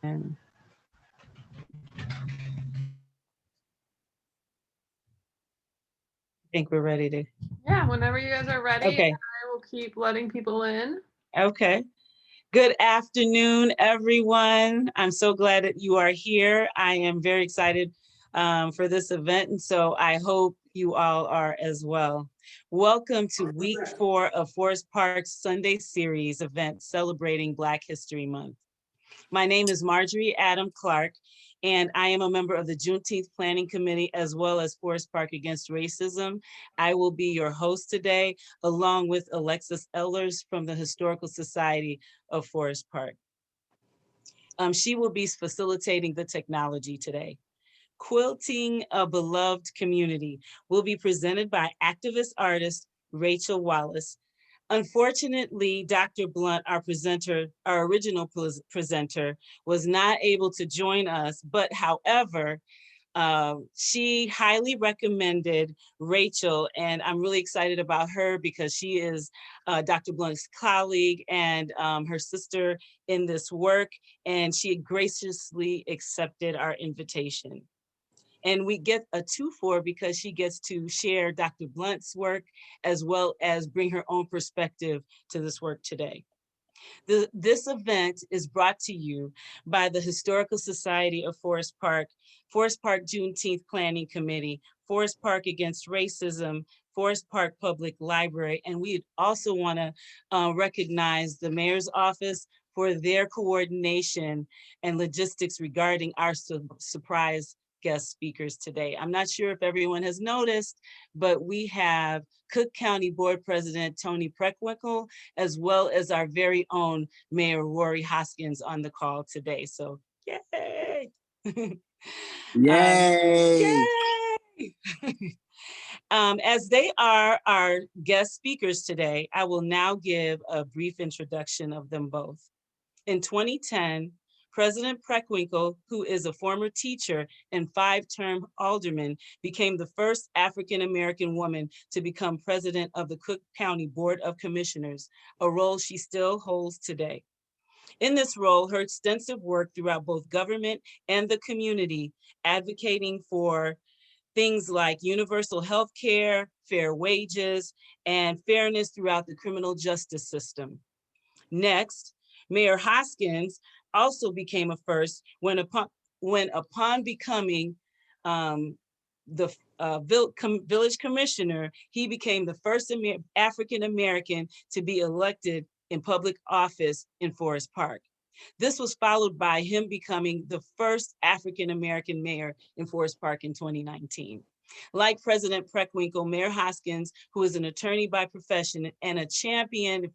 And I think we're ready to. Yeah, whenever you guys are ready, Okay. I will keep letting people in. Okay. Good afternoon, everyone. I'm so glad that you are here. I am very excited for this event, and so I hope you all are as well. Welcome to week 4 of Forest Park's Sunday Series event celebrating Black History Month. My name is Marjorie Adam Clark, and I am a member of the Juneteenth Planning Committee as well as Forest Park Against Racism. I will be your host today, along with Alexis Ellers from the Historical Society of Forest Park. She will be facilitating the technology today. Quilting a Beloved Community will be presented by activist artist Rachel Wallis. Unfortunately, Dr. Blunt, our original presenter, was not able to join us, but however, she highly recommended Rachel, and I'm really excited about her because she is Dr. Blunt's colleague and her sister in this work, and she graciously accepted our invitation. And we get a 2-for because she gets to share Dr. Blunt's work as well as bring her own perspective to this work today. This event is brought to you by the Historical Society of Forest Park Juneteenth Planning Committee, Forest Park Against Racism, Forest Park Public Library, and we also want to recognize the Mayor's Office for their coordination and logistics regarding our surprise guest speakers today. I'm not sure if everyone has noticed, but we have Cook County Board President Tony Preckwinkle, as well as our very own Mayor Rory Hoskins on the call today. So yay! Yay! Yay! As they are our guest speakers today, I will now give a brief introduction of them both. In 2010, President Preckwinkle, who is a former teacher and 5-term alderman, became the first African-American woman to become president of the Cook County Board of Commissioners, a role she still holds today. In this role, her extensive work throughout both government and the community, advocating for things like universal health care, fair wages, and fairness throughout the criminal justice system. Next, Mayor Hoskins also became a first when upon becoming the village commissioner, he became the first African-American to be elected in public office in Forest Park. This was followed by him becoming the first African-American mayor in Forest Park in 2019. Like President Preckwinkle, Mayor Hoskins, who is an attorney by profession and a champion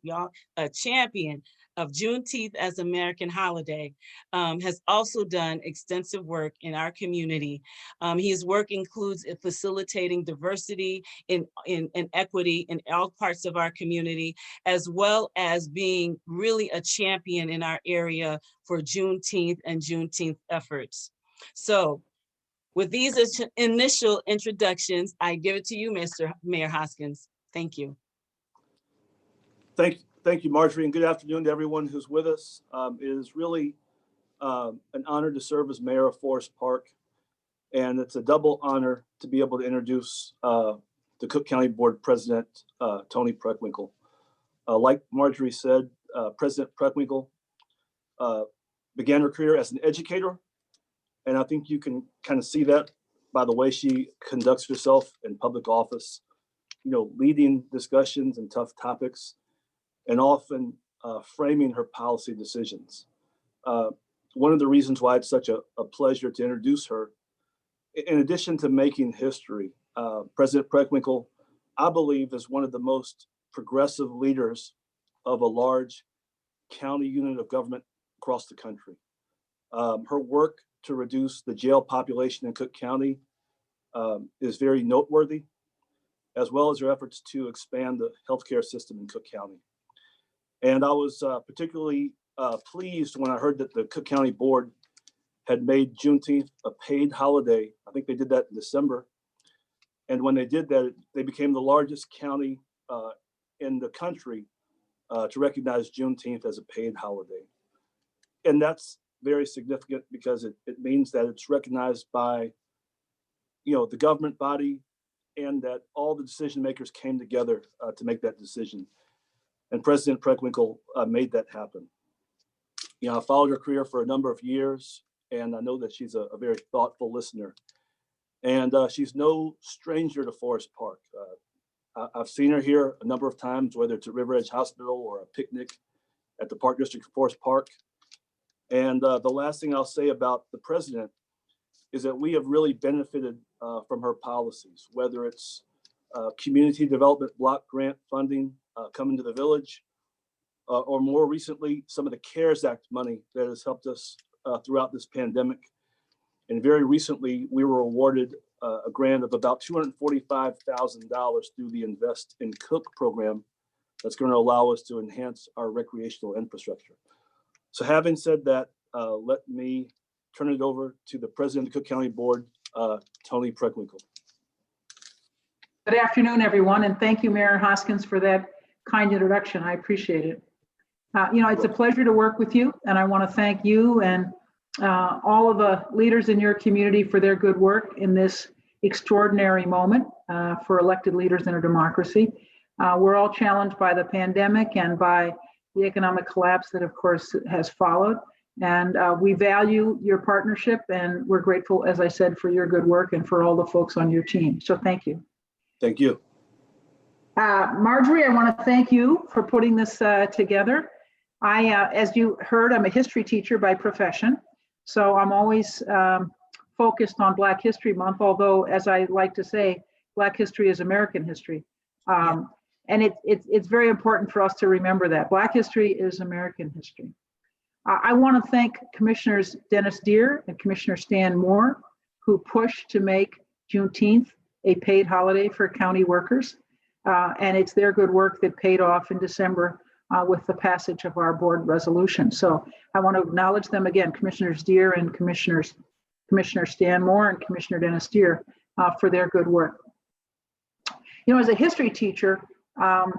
of Juneteenth as American holiday, has also done extensive work in our community. His work includes facilitating diversity and equity in all parts of our community, as well as being really a champion in our area for Juneteenth and Juneteenth efforts. So with these initial introductions, I give it to you, Mr. Mayor Hoskins. Thank you. Thank you, Marjorie, and good afternoon to everyone who's with us. It is really an honor to serve as mayor of Forest Park, and it's a double honor to be able to introduce the Cook County Board President, Tony Preckwinkle. Like Marjorie said, President Preckwinkle began her career as an educator, and I think you can kind of see that by the way she conducts herself in public office, leading discussions and tough topics, and often framing her policy decisions. One of the reasons why it's such a pleasure to introduce her, in addition to making history, President Preckwinkle, I believe, is one of the most progressive leaders of a large county unit of government across the country. Her work to reduce the jail population in Cook County is very noteworthy, as well as her efforts to expand the healthcare system in Cook County. And I was particularly pleased when I heard that the Cook County Board had made Juneteenth a paid holiday. I think they did that in December. And when they did that, they became the largest county in the country to recognize Juneteenth as a paid holiday. And that's very significant because it means that it's recognized by, the government body, and that all the decision makers came together to make that decision. And President Preckwinkle made that happen. I followed her career for a number of years, and I know that she's a very thoughtful listener. And she's no stranger to Forest Park. I've seen her here a number of times, whether it's at River Edge Hospital or a picnic at the Park District of Forest Park. And the last thing I'll say about the president is that we have really benefited from her policies, whether it's community development block grant funding coming to the village, or more recently, some of the CARES Act money that has helped us throughout this pandemic. And very recently, we were awarded a grant of about $245,000 through the Invest in Cook program that's going to allow us to enhance our recreational infrastructure. So having said that, let me turn it over to the president of the Cook County Board, Tony Preckwinkle. Good afternoon, everyone, and thank you, Mayor Hoskins, for that kind introduction. I appreciate it. It's a pleasure to work with you, and I want to thank you and all of the leaders in your community for their good work in this extraordinary moment for elected leaders in a democracy. We're all challenged by the pandemic and by the economic collapse that, of course, has followed. And we value your partnership, and we're grateful, as I said, for your good work and for all the folks on your team. So thank you. Thank you. Marjorie, I want to thank you for putting this together. As you heard, I'm a history teacher by profession. So I'm always focused on Black History Month, although, as I like to say, Black history is American history. And it's very important for us to remember that. Black history is American history. I want to thank Commissioners Dennis Deere and Commissioner Stan Moore, who pushed to make Juneteenth a paid holiday for county workers. And it's their good work that paid off in December with the passage of our board resolution. So I want to acknowledge them again, Commissioners Deere and Commissioner Stan Moore and Commissioner Dennis Deere for their good work. As a history teacher, I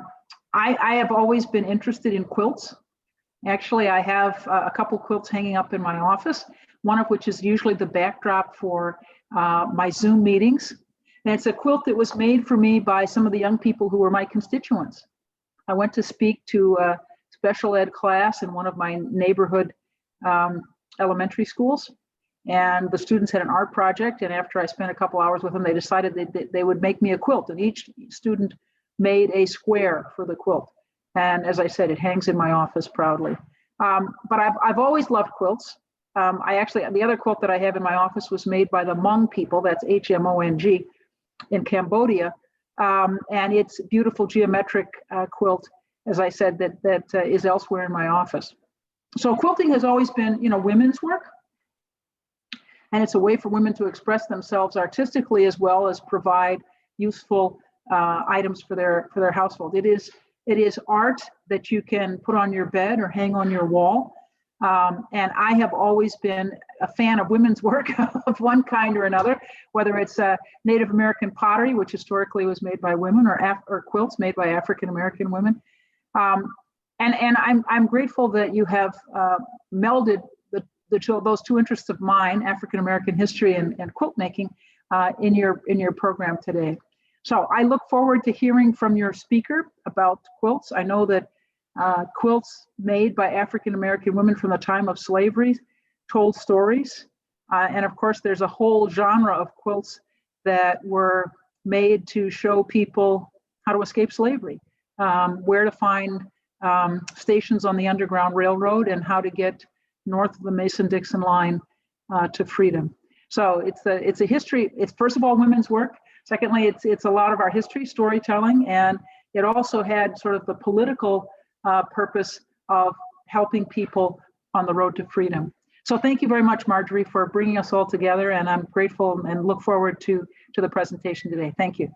have always been interested in quilts. Actually, I have a couple quilts hanging up in my office, one of which is usually the backdrop for my Zoom meetings. And it's a quilt that was made for me by some of the young people who were my constituents. I went to speak to a special ed class in one of my neighborhood elementary schools. And the students had an art project. And after I spent a couple hours with them, they decided they would make me a quilt. And each student made a square for the quilt. And as I said, it hangs in my office proudly. But I've always loved quilts. The other quilt that I have in my office was made by the Hmong people, that's H-M-O-N-G, in Cambodia. And it's beautiful geometric quilt, as I said, that is elsewhere in my office. So quilting has always been, women's work. And it's a way for women to express themselves artistically as well as provide useful items for their household. It is art that you can put on your bed or hang on your wall. And I have always been a fan of women's work of one kind or another, whether it's Native American pottery, which historically was made by women, or quilts made by African American women. And I'm grateful that you have melded those two interests of mine, African American history and quilt making, in your program today. So I look forward to hearing from your speaker about quilts. I know that quilts made by African American women from the time of slavery told stories. And of course, there's a whole genre of quilts that were made to show people how to escape slavery, where to find stations on the Underground Railroad, and how to get north of the Mason-Dixon line to freedom. So it's a history. It's first of all women's work. Secondly, it's a lot of our history, storytelling, and it also had sort of the political purpose of helping people on the road to freedom. So thank you very much, Marjorie, for bringing us all together, and I'm grateful and look forward to the presentation today. Thank you.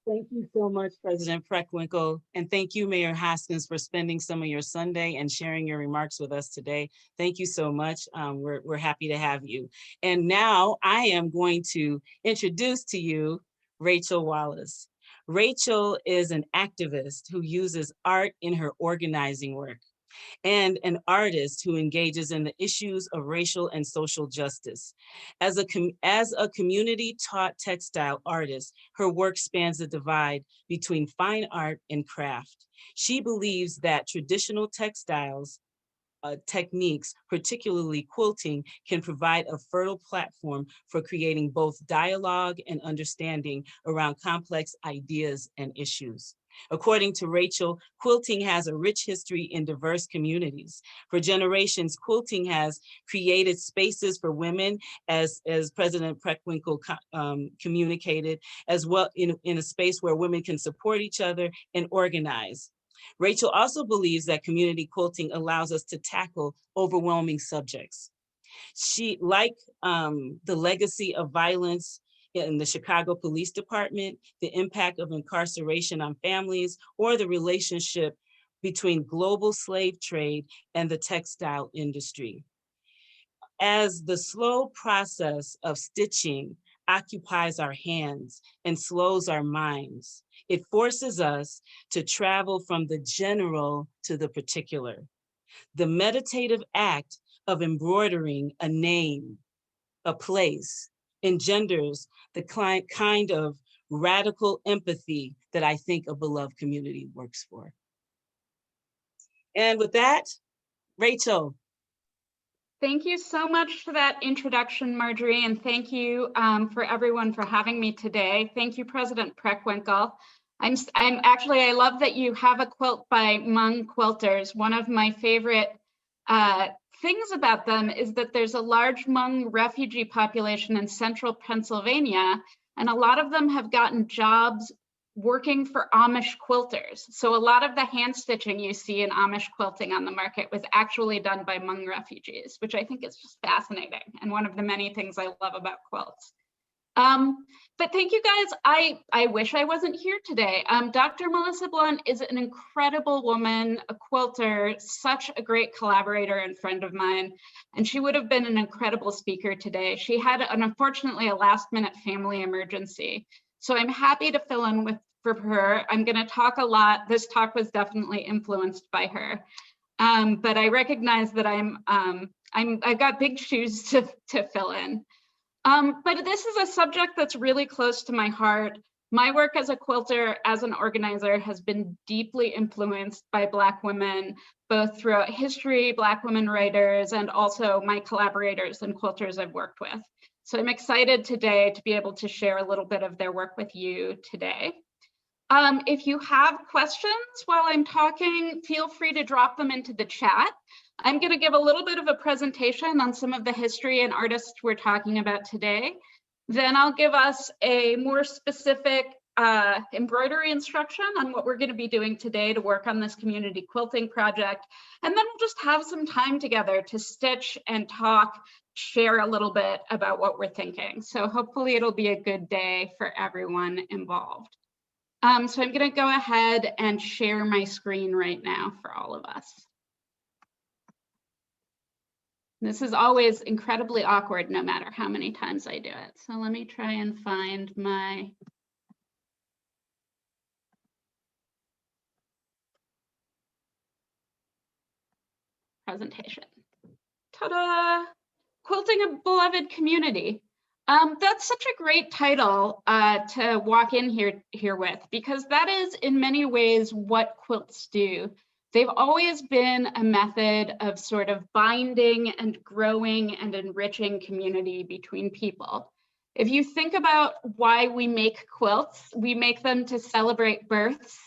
Thank you so much, President Preckwinkle. And thank you, Mayor Hoskins, for spending some of your Sunday and sharing your remarks with us today. Thank you so much. We're happy to have you. And now I am going to introduce to you Rachel Wallis. Rachel is an activist who uses art in her organizing work. and an artist who engages in the issues of racial and social justice. As a community-taught textile artist, her work spans the divide between fine art and craft. She believes that traditional textiles techniques, particularly quilting, can provide a fertile platform for creating both dialogue and understanding around complex ideas and issues. According to Rachel, quilting has a rich history in diverse communities. For generations, quilting has created spaces for women, as President Preckwinkle communicated, as well in a space where women can support each other and organize. Rachel also believes that community quilting allows us to tackle overwhelming subjects. She, like the legacy of violence in the Chicago Police Department, the impact of incarceration on families, or the relationship between global slave trade and the textile industry. As the slow process of stitching occupies our hands and slows our minds, it forces us to travel from the general to the particular. The meditative act of embroidering a name, a place, engenders the kind of radical empathy that I think a beloved community works for. And with that, Rachel. Thank you so much for that introduction, Marjorie, and thank you for everyone for having me today. Thank you, President Preckwinkle. I love that you have a quilt by Hmong quilters. One of my favorite things about them is that there's a large Hmong refugee population in central Pennsylvania, and a lot of them have gotten jobs working for Amish quilters. So a lot of the hand stitching you see in Amish quilting on the market was actually done by Hmong refugees, which I think is just fascinating and one of the many things I love about quilts. But thank you guys. I wish I wasn't here today. Dr. Melissa Blunt is an incredible woman, a quilter, such a great collaborator and friend of mine, and she would have been an incredible speaker today. She had, unfortunately, a last-minute family emergency. So I'm happy to fill in for her. I'm going to talk a lot. This talk was definitely influenced by her, but I recognize that I've got big shoes to fill in. But this is a subject that's really close to my heart. My work as a quilter, as an organizer, has been deeply influenced by Black women, both throughout history, Black women writers, and also my collaborators and quilters I've worked with. So I'm excited today to be able to share a little bit of their work with you today. If you have questions while I'm talking, feel free to drop them into the chat. I'm going to give a little bit of a presentation on some of the history and artists we're talking about today. Then I'll give us a more specific embroidery instruction on what we're going to be doing today to work on this community quilting project. And then we'll just have some time together to stitch and talk, share a little bit about what we're thinking. So hopefully it'll be a good day for everyone involved. So I'm going to go ahead and share my screen right now for all of us. This is always incredibly awkward, no matter how many times I do it. So let me try and find my presentation. Ta-da! Quilting a Beloved Community. That's such a great title to walk in here with, because that is in many ways what quilts do. They've always been a method of sort of binding and growing and enriching community between people. If you think about why we make quilts, we make them to celebrate births.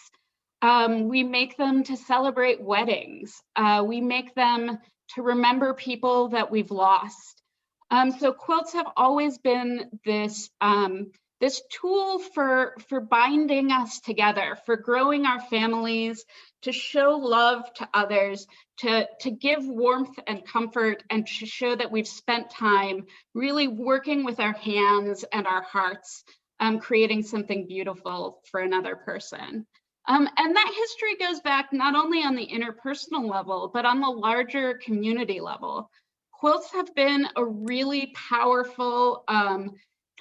We make them to celebrate weddings. We make them to remember people that we've lost. So quilts have always been this, this tool for binding us together, for growing our families, to show love to others, to give warmth and comfort, and to show that we've spent time really working with our hands and our hearts, creating something beautiful for another person. And that history goes back not only on the interpersonal level, but on the larger community level. Quilts have been a really powerful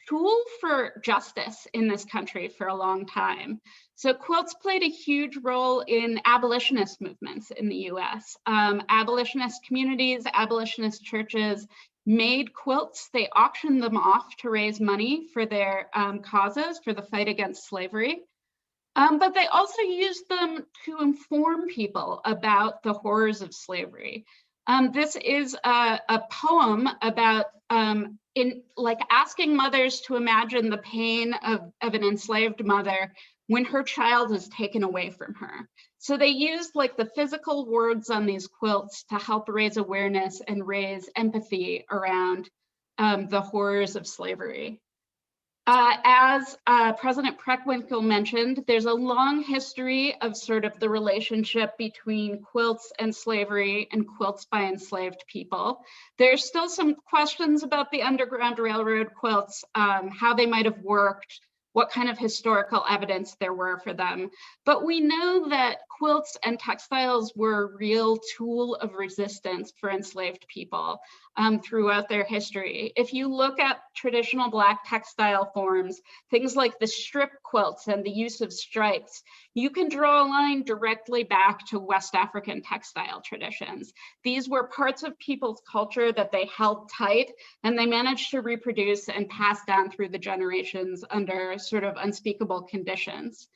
tool for justice in this country for a long time. So quilts played a huge role in abolitionist movements in the US. Abolitionist communities, abolitionist churches made quilts. They auctioned them off to raise money for their causes, for the fight against slavery. But they also used them to inform people about the horrors of slavery. This is a poem about asking mothers to imagine the pain of an enslaved mother when her child is taken away from her. So they used like the physical words on these quilts to help raise awareness and raise empathy around the horrors of slavery. As President Preckwinkle mentioned, there's a long history of sort of the relationship between quilts and slavery and quilts by enslaved people. There's still some questions about the Underground Railroad quilts, how they might have worked, what kind of historical evidence there were for them. But we know that quilts and textiles were a real tool of resistance for enslaved people throughout their history. If you look at traditional Black textile forms, things like the strip quilts and the use of stripes, you can draw a line directly back to West African textile traditions. These were parts of people's culture that they held tight, and they managed to reproduce and pass down through the generations under sort of unspeakable conditions.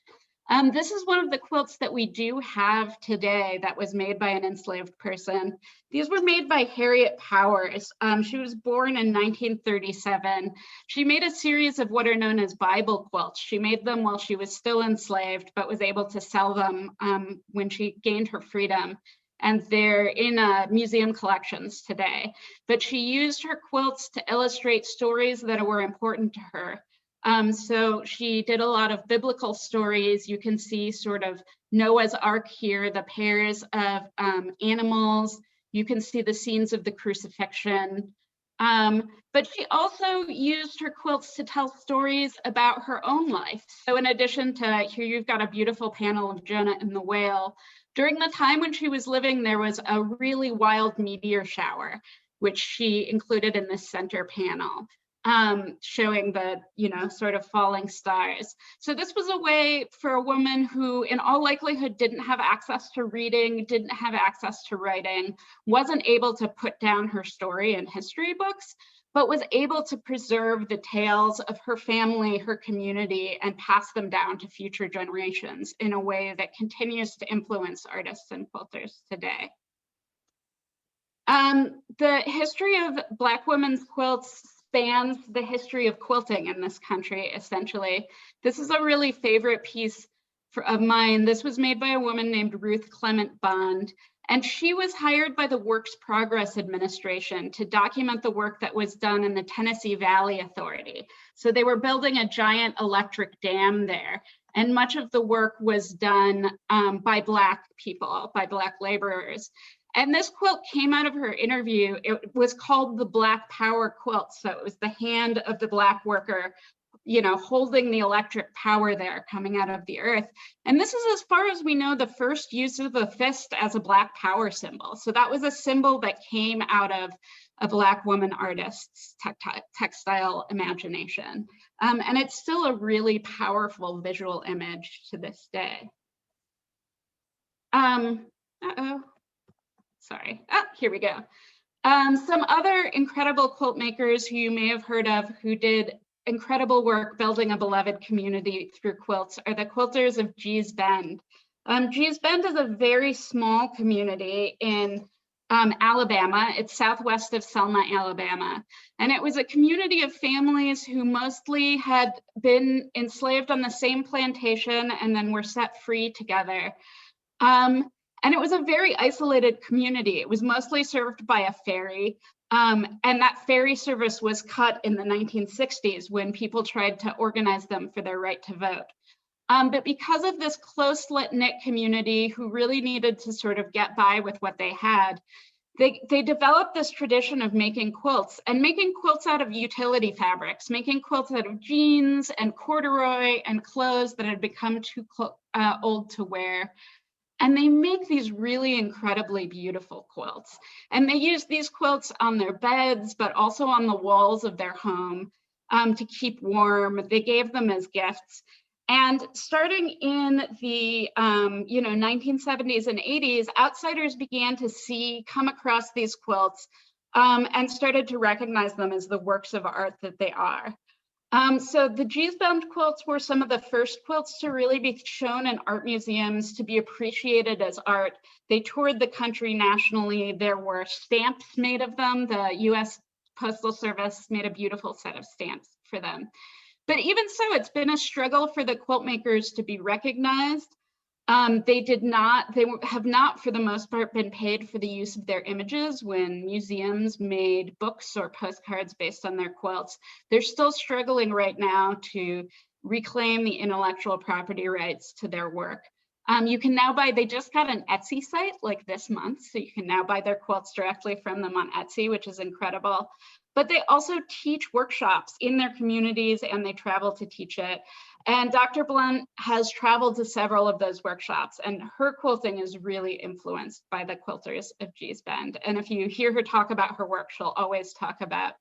This is one of the quilts that we do have today that was made by an enslaved person. These were made by Harriet Powers. She was born in 1937. She made a series of what are known as Bible quilts. She made them while she was still enslaved, but was able to sell them when she gained her freedom. And they're in museum collections today. But she used her quilts to illustrate stories that were important to her. So she did a lot of biblical stories. You can see sort of Noah's Ark here, the pairs of animals. You can see the scenes of the crucifixion. But she also used her quilts to tell stories about her own life. So in addition to here, you've got a beautiful panel of Jonah and the whale. During the time when she was living, there was a really wild meteor shower, which she included in this center panel. Showing the, sort of falling stars. So this was a way for a woman who in all likelihood didn't have access to reading, didn't have access to writing, wasn't able to put down her story in history books, but was able to preserve the tales of her family, her community, and pass them down to future generations in a way that continues to influence artists and quilters today. The history of Black women's quilts spans the history of quilting in this country, essentially. This is a really favorite piece of mine. This was made by a woman named Ruth Clement Bond, and she was hired by the Works Progress Administration to document the work that was done in the Tennessee Valley Authority. So they were building a giant electric dam there, and much of the work was done by Black people, by Black laborers. And this quilt came out of her interview. It was called the Black Power quilt. So it was the hand of the Black worker, holding the electric power there coming out of the earth. And this is, as far as we know, the first use of the fist as a Black power symbol. So that was a symbol that came out of a Black woman artist's textile imagination. And it's still a really powerful visual image to this day. Sorry, here we go. Some other incredible quilt makers who you may have heard of who did incredible work building a beloved community through quilts are the quilters of Gee's Bend. Gee's Bend is a very small community in Alabama. It's southwest of Selma, Alabama. And it was a community of families who mostly had been enslaved on the same plantation and then were set free together. And it was a very isolated community. It was mostly served by a ferry. And that ferry service was cut in the 1960s when people tried to organize them for their right to vote. But because of this close-knit community who really needed to sort of get by with what they had, they developed this tradition of making quilts and making quilts out of utility fabrics, making quilts out of jeans and corduroy and clothes that had become too old to wear. And they make these really incredibly beautiful quilts. And they use these quilts on their beds, but also on the walls of their home. to keep warm. They gave them as gifts. And starting in the 1970s and 80s, outsiders began to come across these quilts and started to recognize them as the works of art that they are. So the Geesbound quilts were some of the first quilts to really be shown in art museums, to be appreciated as art. They toured the country nationally. There were stamps made of them. The US Postal Service made a beautiful set of stamps for them. But even so, it's been a struggle for the quilt makers to be recognized. They have not, for the most part, been paid for the use of their images when museums made books or postcards based on their quilts. They're still struggling right now to reclaim the intellectual property rights to their work. You can now buy, they just got an Etsy site like this month, so you can now buy their quilts directly from them on Etsy, which is incredible. But they also teach workshops in their communities and they travel to teach it. And Dr. Blunt has traveled to several of those workshops, and her quilting is really influenced by the quilters of Geesbound. And if you hear her talk about her work, she'll always talk about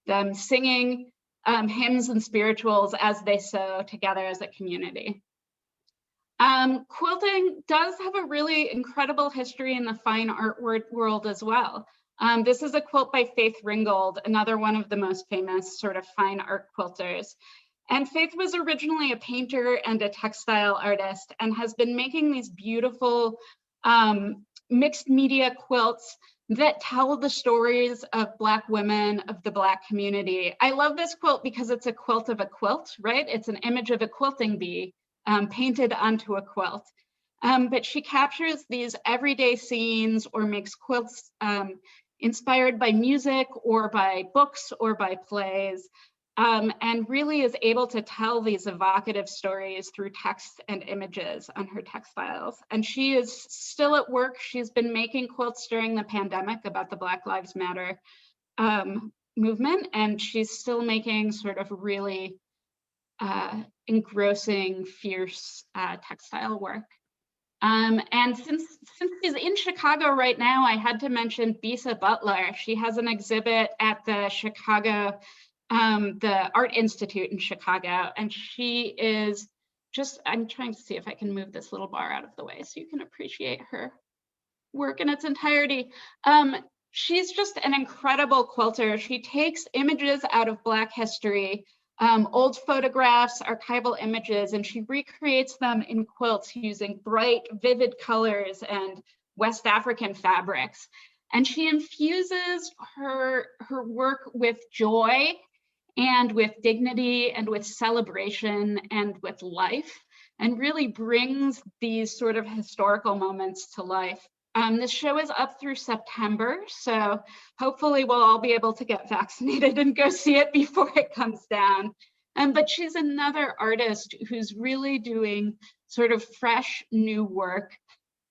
them singing hymns and spirituals as they sew together as a community. Quilting does have a really incredible history in the fine art world as well. This is a quilt by Faith Ringgold, another one of the most famous sort of fine art quilters. And Faith was originally a painter and a textile artist and has been making these beautiful mixed media quilts that tell the stories of Black women, of the Black community. I love this quilt because it's a quilt of a quilt, right? It's an image of a quilting bee painted onto a quilt. But she captures these everyday scenes or makes quilts inspired by music or by books or by plays. And really is able to tell these evocative stories through text and images on her textiles. And she is still at work. She's been making quilts during the pandemic about the Black Lives Matter movement, and she's still making sort of really engrossing, fierce textile work. And since she's in Chicago right now, I had to mention Bisa Butler. She has an exhibit at the Chicago the Art Institute in Chicago, and she is just, I'm trying to see if I can move this little bar out of the way so you can appreciate her work in its entirety. She's just an incredible quilter. She takes images out of Black history, old photographs, archival images, and she recreates them in quilts using bright, vivid colors and West African fabrics. And she infuses her work with joy and with dignity and with celebration and with life, and really brings these sort of historical moments to life. This show is up through September, so hopefully we'll all be able to get vaccinated and go see it before it comes down. But she's another artist who's really doing sort of fresh new work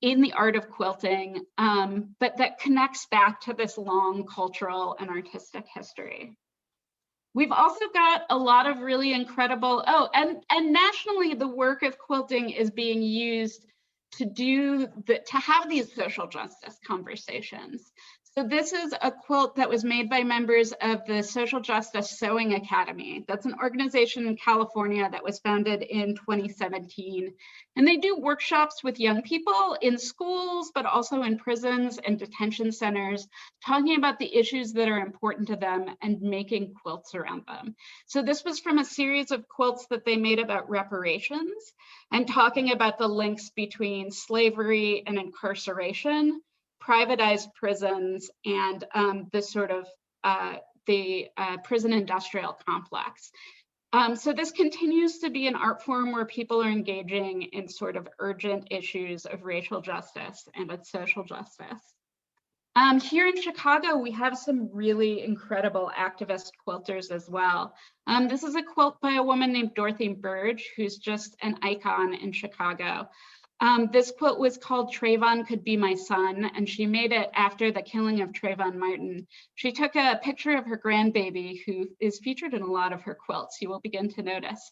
in the art of quilting, but that connects back to this long cultural and artistic history. We've also got a lot of really incredible, and nationally, the work of quilting is being used to have these social justice conversations. So this is a quilt that was made by members of the Social Justice Sewing Academy. That's an organization in California that was founded in 2017. And they do workshops with young people in schools, but also in prisons and detention centers, talking about the issues that are important to them and making quilts around them. So this was from a series of quilts that they made about reparations and talking about the links between slavery and incarceration, privatized prisons, and the sort of prison industrial complex. So this continues to be an art form where people are engaging in sort of urgent issues of racial justice and of social justice. Here in Chicago, we have some really incredible activist quilters as well. This is a quilt by a woman named Dorothy Burge, who's just an icon in Chicago. This quilt was called Trayvon Could Be My Son, and she made it after the killing of Trayvon Martin. She took a picture of her grandbaby, who is featured in a lot of her quilts, you will begin to notice.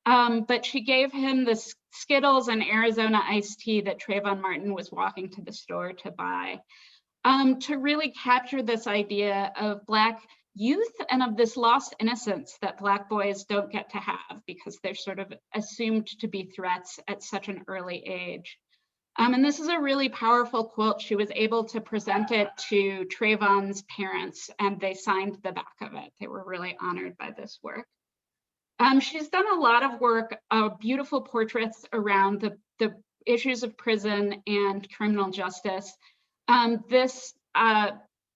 But she gave him the Skittles and Arizona iced tea that Trayvon Martin was walking to the store to buy, to really capture this idea of Black youth and of this lost innocence that Black boys don't get to have because they're sort of assumed to be threats at such an early age. And this is a really powerful quilt. She was able to present it to Trayvon's parents, and they signed the back of it. They were really honored by this work. She's done a lot of work, beautiful portraits around the issues of prison and criminal justice. This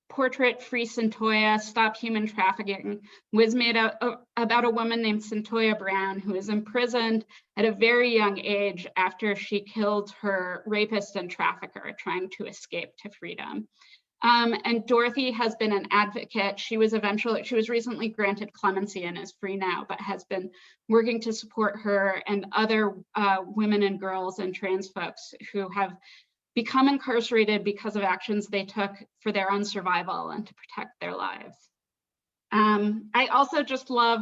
portrait, Free Centoya, Stop Human Trafficking, was made about a woman named Centoya Brown, who was imprisoned at a very young age after she killed her rapist and trafficker, trying to escape to freedom. And Dorothy has been an advocate. She was recently granted clemency and is free now, but has been working to support her and other women and girls and trans folks who have become incarcerated because of actions they took for their own survival and to protect their lives. I also just love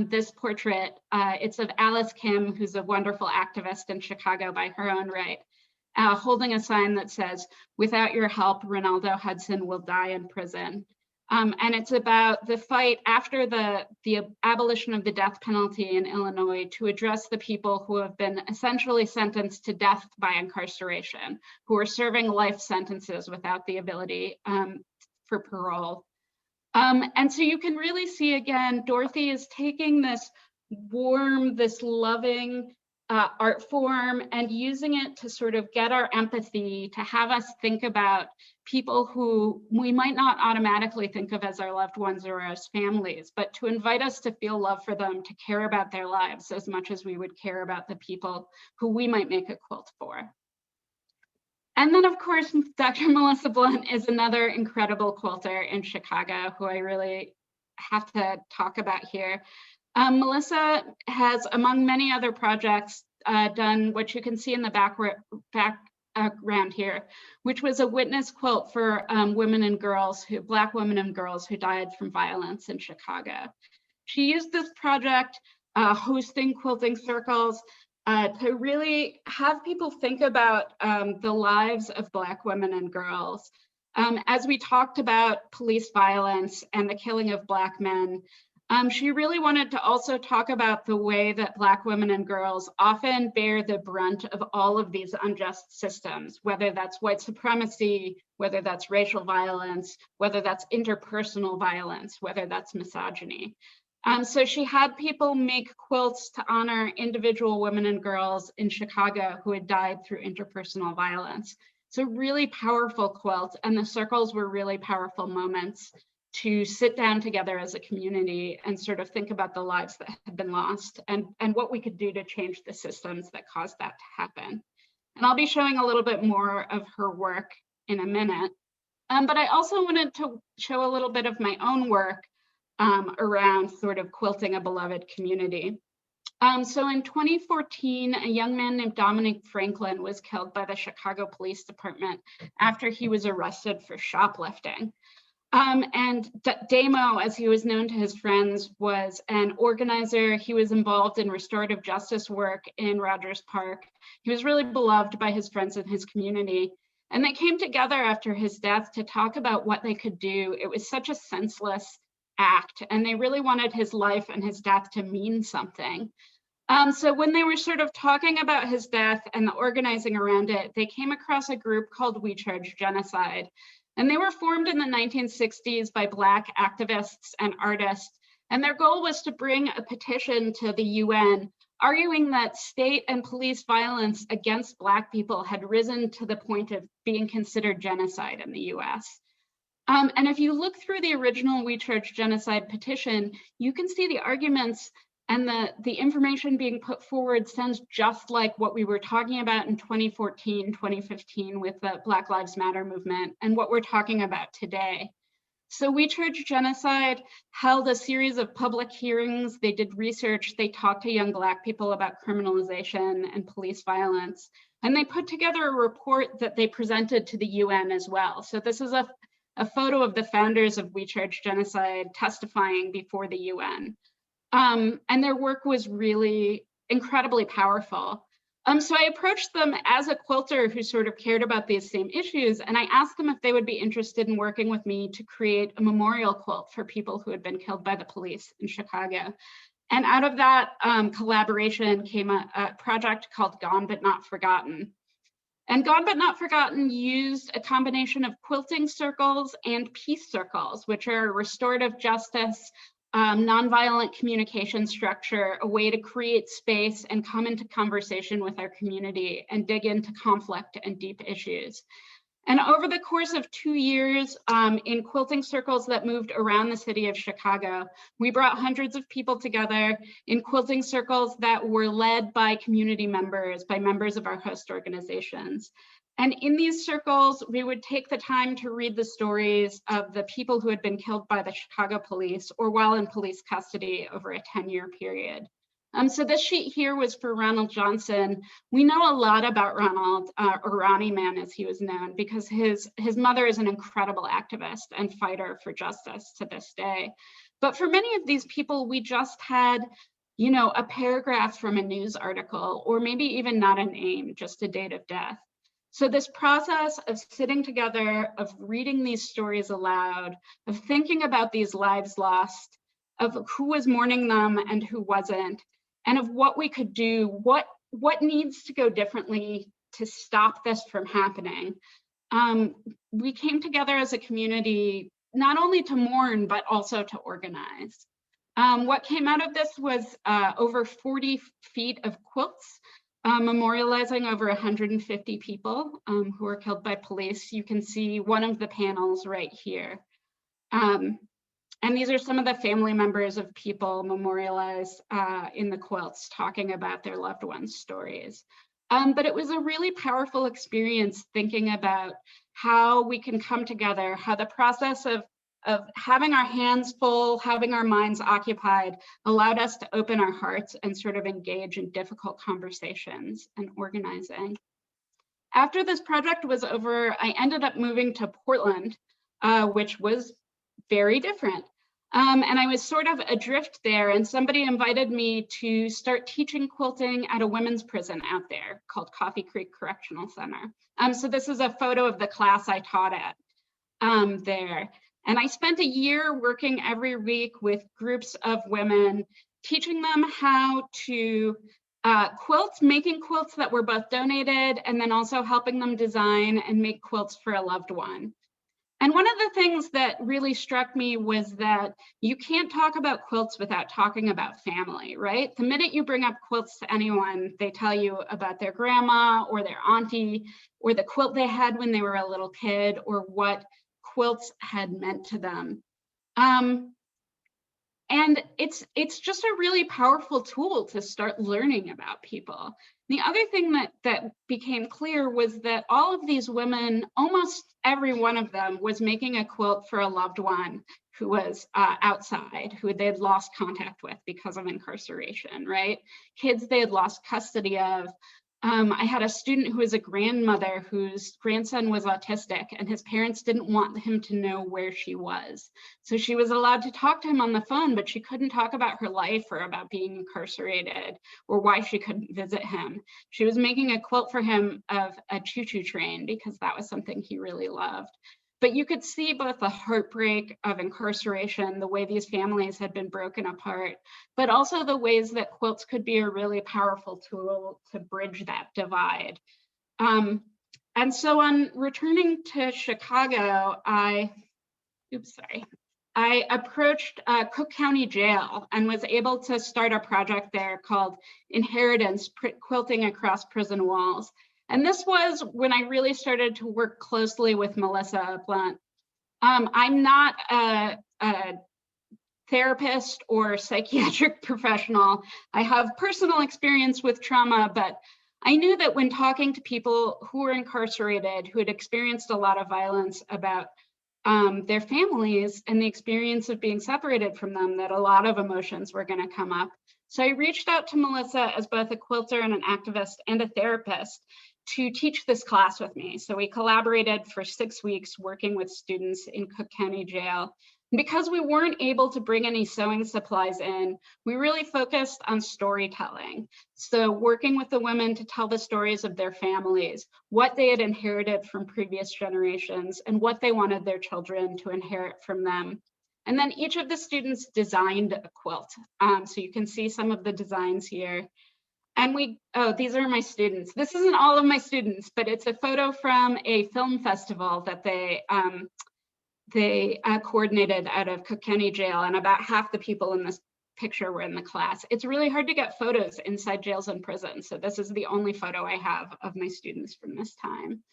this portrait. It's of Alice Kim, who's a wonderful activist in Chicago by her own right, holding a sign that says, "Without your help, Ronaldo Hudson will die in prison." And it's about the fight after the abolition of the death penalty in Illinois to address the people who have been essentially sentenced to death by incarceration, who are serving life sentences without the ability for parole. And so you can really see, again, Dorothy is taking this warm, this loving art form and using it to sort of get our empathy, to have us think about people who we might not automatically think of as our loved ones or as families, but to invite us to feel love for them, to care about their lives as much as we would care about the people who we might make a quilt for. And then, of course, Dr. Melissa Blunt is another incredible quilter in Chicago who I really have to talk about here. Melissa has, among many other projects, done what you can see in the background here, which was a witness quilt for women and girls, Black women and girls who died from violence in Chicago. She used this project, hosting quilting circles, to really have people think about the lives of Black women and girls. As we talked about police violence and the killing of Black men, she really wanted to also talk about the way that Black women and girls often bear the brunt of all of these unjust systems, whether that's white supremacy, whether that's racial violence, whether that's interpersonal violence, whether that's misogyny. So she had people make quilts to honor individual women and girls in Chicago who had died through interpersonal violence. It's a really powerful quilt, and the circles were really powerful moments to sit down together as a community and sort of think about the lives that had been lost and what we could do to change the systems that caused that to happen. And I'll be showing a little bit more of her work in a minute. But I also wanted to show a little bit of my own work around sort of quilting a beloved community. So in 2014, a young man named Dominic Franklin was killed by the Chicago Police Department after he was arrested for shoplifting. And Damo, as he was known to his friends, was an organizer. He was involved in restorative justice work in Rogers Park. He was really beloved by his friends and his community. And they came together after his death to talk about what they could do. It was such a senseless act, and they really wanted his life and his death to mean something. So when they were sort of talking about his death and the organizing around it, they came across a group called We Charge Genocide. And they were formed in the 1960s by Black activists and artists. And their goal was to bring a petition to the UN, arguing that state and police violence against Black people had risen to the point of being considered genocide in the US. And if you look through the original We Charge Genocide petition, you can see the arguments and the information being put forward sounds just like what we were talking about in 2014, 2015 with the Black Lives Matter movement and what we're talking about today. So We Charge Genocide held a series of public hearings. They did research. They talked to young Black people about criminalization and police violence. And they put together a report that they presented to the UN as well. So this is a photo of the founders of We Charge Genocide testifying before the UN. And their work was really incredibly powerful. So I approached them as a quilter who sort of cared about these same issues, and I asked them if they would be interested in working with me to create a memorial quilt for people who had been killed by the police in Chicago. And out of that collaboration came a project called Gone But Not Forgotten. And Gone But Not Forgotten used a combination of quilting circles and peace circles, which are restorative justice, nonviolent communication structure, a way to create space and come into conversation with our community and dig into conflict and deep issues. And over the course of 2 years, in quilting circles that moved around the city of Chicago, we brought hundreds of people together in quilting circles that were led by community members, by members of our host organizations. And in these circles, we would take the time to read the stories of the people who had been killed by the Chicago police or while in police custody over a 10-year period. So this sheet here was for Ronald Johnson. We know a lot about Ronald, or Ronnie Man as he was known, because his mother is an incredible activist and fighter for justice to this day. But for many of these people, we just had, you know, a paragraph from a news article, or maybe even not a name, just a date of death. So this process of sitting together, of reading these stories aloud, of thinking about these lives lost, of who was mourning them and who wasn't, and of what we could do, what needs to go differently to stop this from happening. We came together as a community, not only to mourn, but also to organize. What came out of this was over 40 feet of quilts, memorializing over 150 people who were killed by police. You can see one of the panels right here. And these are some of the family members of people memorialized in the quilts, talking about their loved ones' stories. But it was a really powerful experience thinking about how we can come together, how the process of having our hands full, having our minds occupied, allowed us to open our hearts and sort of engage in difficult conversations and organizing. After this project was over, I ended up moving to Portland, which was very different. And I was sort of adrift there, and somebody invited me to start teaching quilting at a women's prison out there called Coffee Creek Correctional Center. So this is a photo of the class I taught at there. And I spent a year working every week with groups of women, teaching them how to quilt, making quilts that were both donated, and then also helping them design and make quilts for a loved one. And one of the things that really struck me was that you can't talk about quilts without talking about family, right? The minute you bring up quilts to anyone, they tell you about their grandma or their auntie, or the quilt they had when they were a little kid, or what quilts had meant to them. And it's just a really powerful tool to start learning about people. The other thing that became clear was that all of these women, almost every one of them, was making a quilt for a loved one who was outside, who they had lost contact with because of incarceration, right? Kids they had lost custody of. I had a student who was a grandmother whose grandson was autistic, and his parents didn't want him to know where she was. So she was allowed to talk to him on the phone, but she couldn't talk about her life or about being incarcerated or why she couldn't visit him. She was making a quilt for him of a choo-choo train because that was something he really loved. But you could see both the heartbreak of incarceration, the way these families had been broken apart, but also the ways that quilts could be a really powerful tool to bridge that divide. And so on returning to Chicago, I approached Cook County Jail and was able to start a project there called Inheritance, Quilting Across Prison Walls. And this was when I really started to work closely with Melissa Blunt. I'm not a therapist or psychiatric professional. I have personal experience with trauma, but I knew that when talking to people who were incarcerated, who had experienced a lot of violence about their families and the experience of being separated from them, that a lot of emotions were going to come up. So I reached out to Melissa as both a quilter and an activist and a therapist to teach this class with me. So we collaborated for 6 weeks working with students in Cook County Jail. Because we weren't able to bring any sewing supplies in, we really focused on storytelling. So working with the women to tell the stories of their families, what they had inherited from previous generations, and what they wanted their children to inherit from them. And then each of the students designed a quilt. So you can see some of the designs here. And these are my students. This isn't all of my students, but it's a photo from a film festival that they coordinated out of Cook County Jail, and about half the people in this picture were in the class. It's really hard to get photos inside jails and prisons, so this is the only photo I have of my students from this time.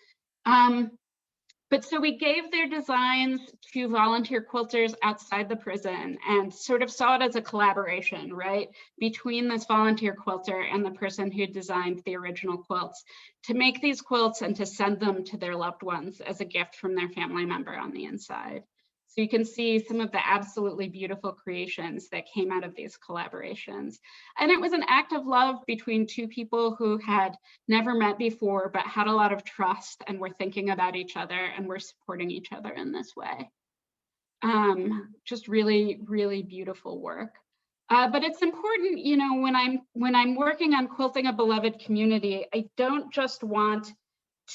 But so we gave their designs to volunteer quilters outside the prison and sort of saw it as a collaboration, right, between this volunteer quilter and the person who designed the original quilts to make these quilts and to send them to their loved ones as a gift from their family member on the inside. So you can see some of the absolutely beautiful creations that came out of these collaborations. And it was an act of love between two people who had never met before, but had a lot of trust and were thinking about each other and were supporting each other in this way. Just really, really beautiful work. But it's important, you know, when I'm working on quilting a beloved community, I don't just want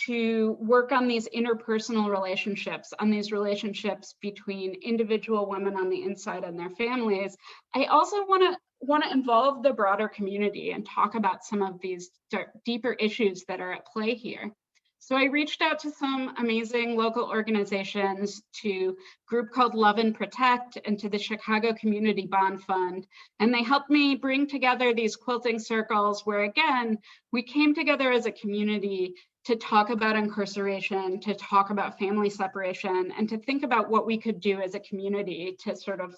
to work on these interpersonal relationships, on these relationships between individual women on the inside and their families. I also want to involve the broader community and talk about some of these deeper issues that are at play here. So I reached out to some amazing local organizations, to a group called Love and Protect, and to the Chicago Community Bond Fund. And they helped me bring together these quilting circles where, again, we came together as a community to talk about incarceration, to talk about family separation, and to think about what we could do as a community to sort of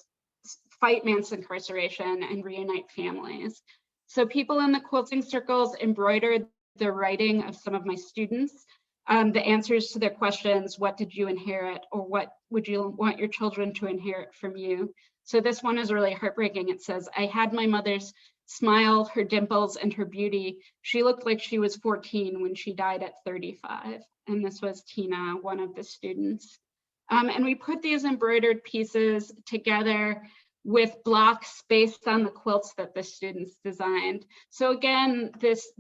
fight mass incarceration and reunite families. So people in the quilting circles embroidered the writing of some of my students, the answers to their questions, what did you inherit, or what would you want your children to inherit from you? So this one is really heartbreaking. It says, I had my mother's smile, her dimples, and her beauty. She looked like she was 14 when she died at 35. And this was Tina, one of the students. And we put these embroidered pieces together with blocks based on the quilts that the students designed. So again, this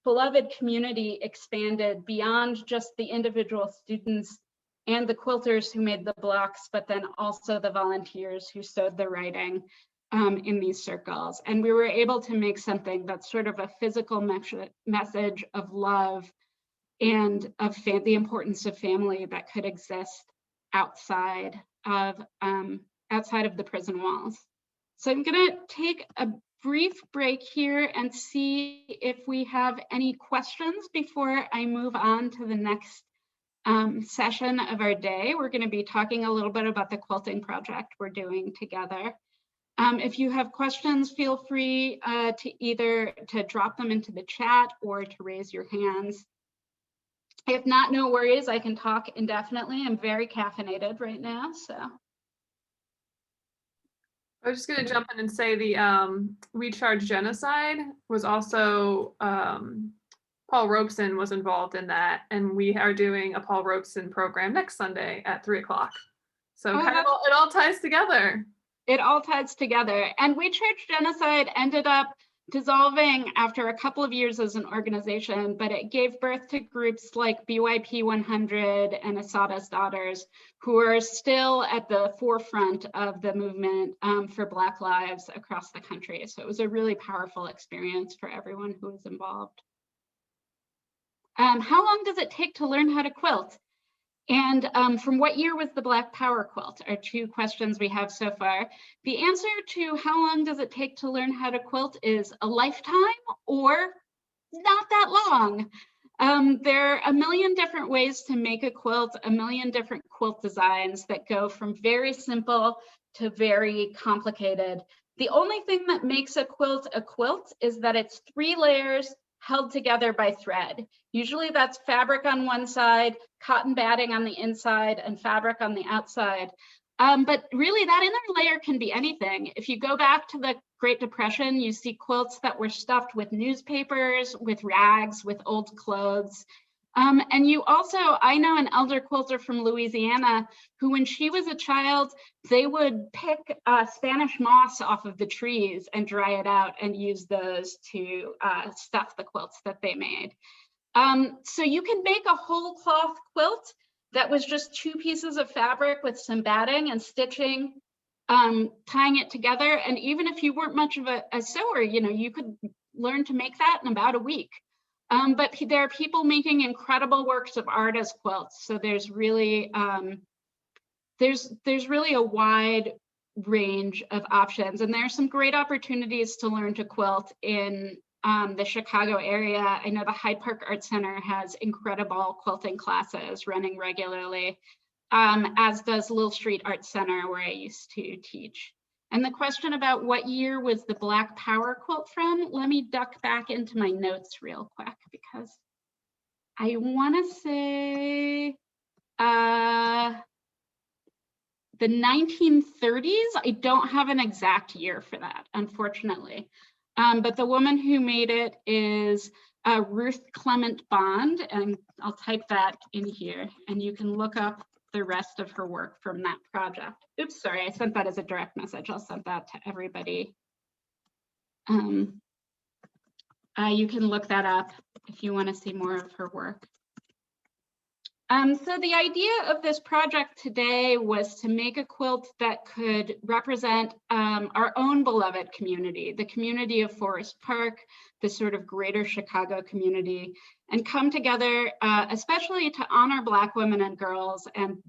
beloved community expanded beyond just the individual students and the quilters who made the blocks, but then also the volunteers who sewed the writing in these circles. And we were able to make something that's sort of a physical message of love and of the importance of family that could exist outside of the prison walls. So I'm gonna take a brief break here and see if we have any questions before I move on to the next session of our day. We're going to be talking a little bit about the quilting project we're doing together. If you have questions, feel free to either drop them into the chat or to raise your hands. If not, no worries, I can talk indefinitely. I'm very caffeinated right now, so. I was just going to jump in and say the We Charge Genocide was also, Paul Robeson was involved in that, and we are doing a Paul Robeson program next Sunday at 3 o'clock. So kind of it all ties together. It all ties together. And We Charge Genocide ended up dissolving after a couple of years as an organization, but it gave birth to groups like BYP 100 and Assata's Daughters, who are still at the forefront of the movement for Black lives across the country. So it was a really powerful experience for everyone who was involved. How long does it take to learn how to quilt? And from what year was the Black Power quilt are two questions we have so far. The answer to how long does it take to learn how to quilt is a lifetime or not that long. There are a million different ways to make a quilt, a million different quilt designs that go from very simple to very complicated. The only thing that makes a quilt is that it's 3 layers held together by thread. Usually that's fabric on one side, cotton batting on the inside, and fabric on the outside. But really that inner layer can be anything. If you go back to the Great Depression, you see quilts that were stuffed with newspapers, with rags, with old clothes. And you also, I know an elder quilter from Louisiana who, when she was a child, they would pick Spanish moss off of the trees and dry it out and use those to stuff the quilts that they made. So you can make a whole cloth quilt that was just 2 pieces of fabric with some batting and stitching, tying it together. And even if you weren't much of a sewer, you know, you could learn to make that in about a week. But there are people making incredible works of art as quilts. So there's really there's really a wide range of options, and there are some great opportunities to learn to quilt in the Chicago area. I know the Hyde Park Art Center has incredible quilting classes running regularly, as does Lil Street Art Center, where I used to teach. And the question about what year was the Black Power quilt from, let me duck back into my notes real quick, because I want to say the 1930s. I don't have an exact year for that, unfortunately. But the woman who made it is Ruth Clement Bond, and I'll type that in here, and you can look up the rest of her work from that project. Oops, sorry, I sent that as a direct message. I'll send that to everybody. You can look that up if you want to see more of her work. So the idea of this project today was to make a quilt that could represent our own beloved community, the community of Forest Park, the sort of greater Chicago community, and come together, especially to honor Black women and girls and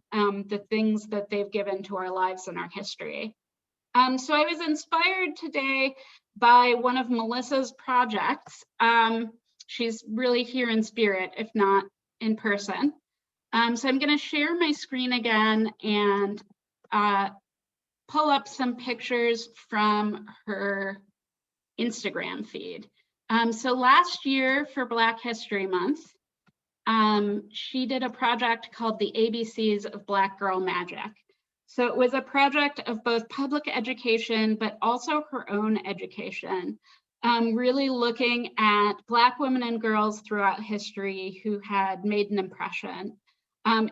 the things that they've given to our lives and our history. So I was inspired today by one of Melissa's projects. She's really here in spirit, if not in person. So I'm going to share my screen again and pull up some pictures from her Instagram feed. So last year for Black History Month, she did a project called the ABCs of Black Girl Magic. So it was a project of both public education, but also her own education, really looking at Black women and girls throughout history who had made an impression. I'm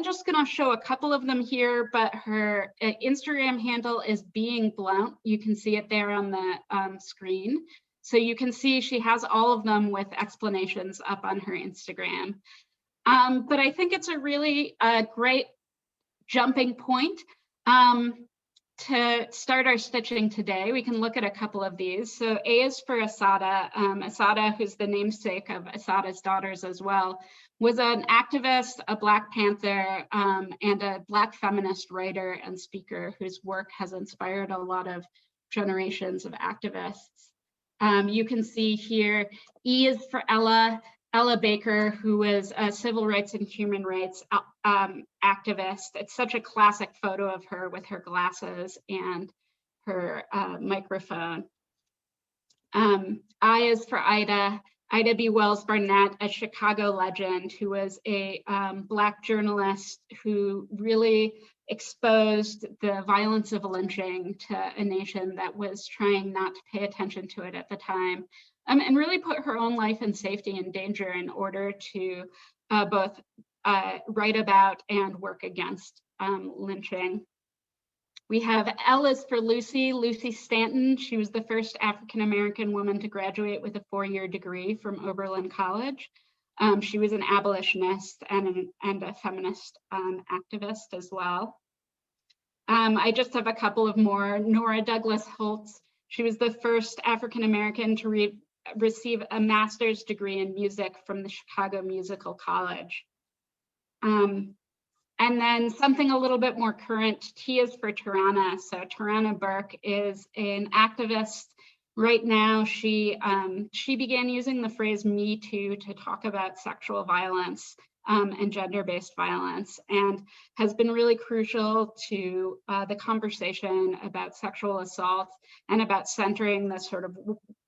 just going to show a couple of them here, but her Instagram handle is Being Blount. You can see it there on the screen. So you can see she has all of them with explanations up on her Instagram. But I think it's a really great jumping point to start our stitching today. We can look at a couple of these. So A is for Assata. Assata, who's the namesake of Assata's daughters as well, was an activist, a Black Panther, and a Black feminist writer and speaker whose work has inspired a lot of generations of activists. You can see here, E is for Ella Baker, who was a civil rights and human rights activist. It's such a classic photo of her with her glasses and her microphone. I is for Ida B. Wells Barnett, a Chicago legend who was a Black journalist who really exposed the violence of lynching to a nation that was trying not to pay attention to it at the time, and really put her own life and safety in danger in order to both write about and work against lynching. We have L is for Lucy Stanton. She was the first African-American woman to graduate with a 4-year degree from Oberlin College. She was an abolitionist and a feminist activist as well. I just have a couple of more. Nora Douglas Holtz. She was the first African-American to receive a master's degree in music from the Chicago Musical College. And then something a little bit more current, T is for Tarana. So Tarana Burke is an activist. Right now, she began using the phrase Me Too to talk about sexual violence and gender-based violence, and has been really crucial to the conversation about sexual assault and about centering the sort of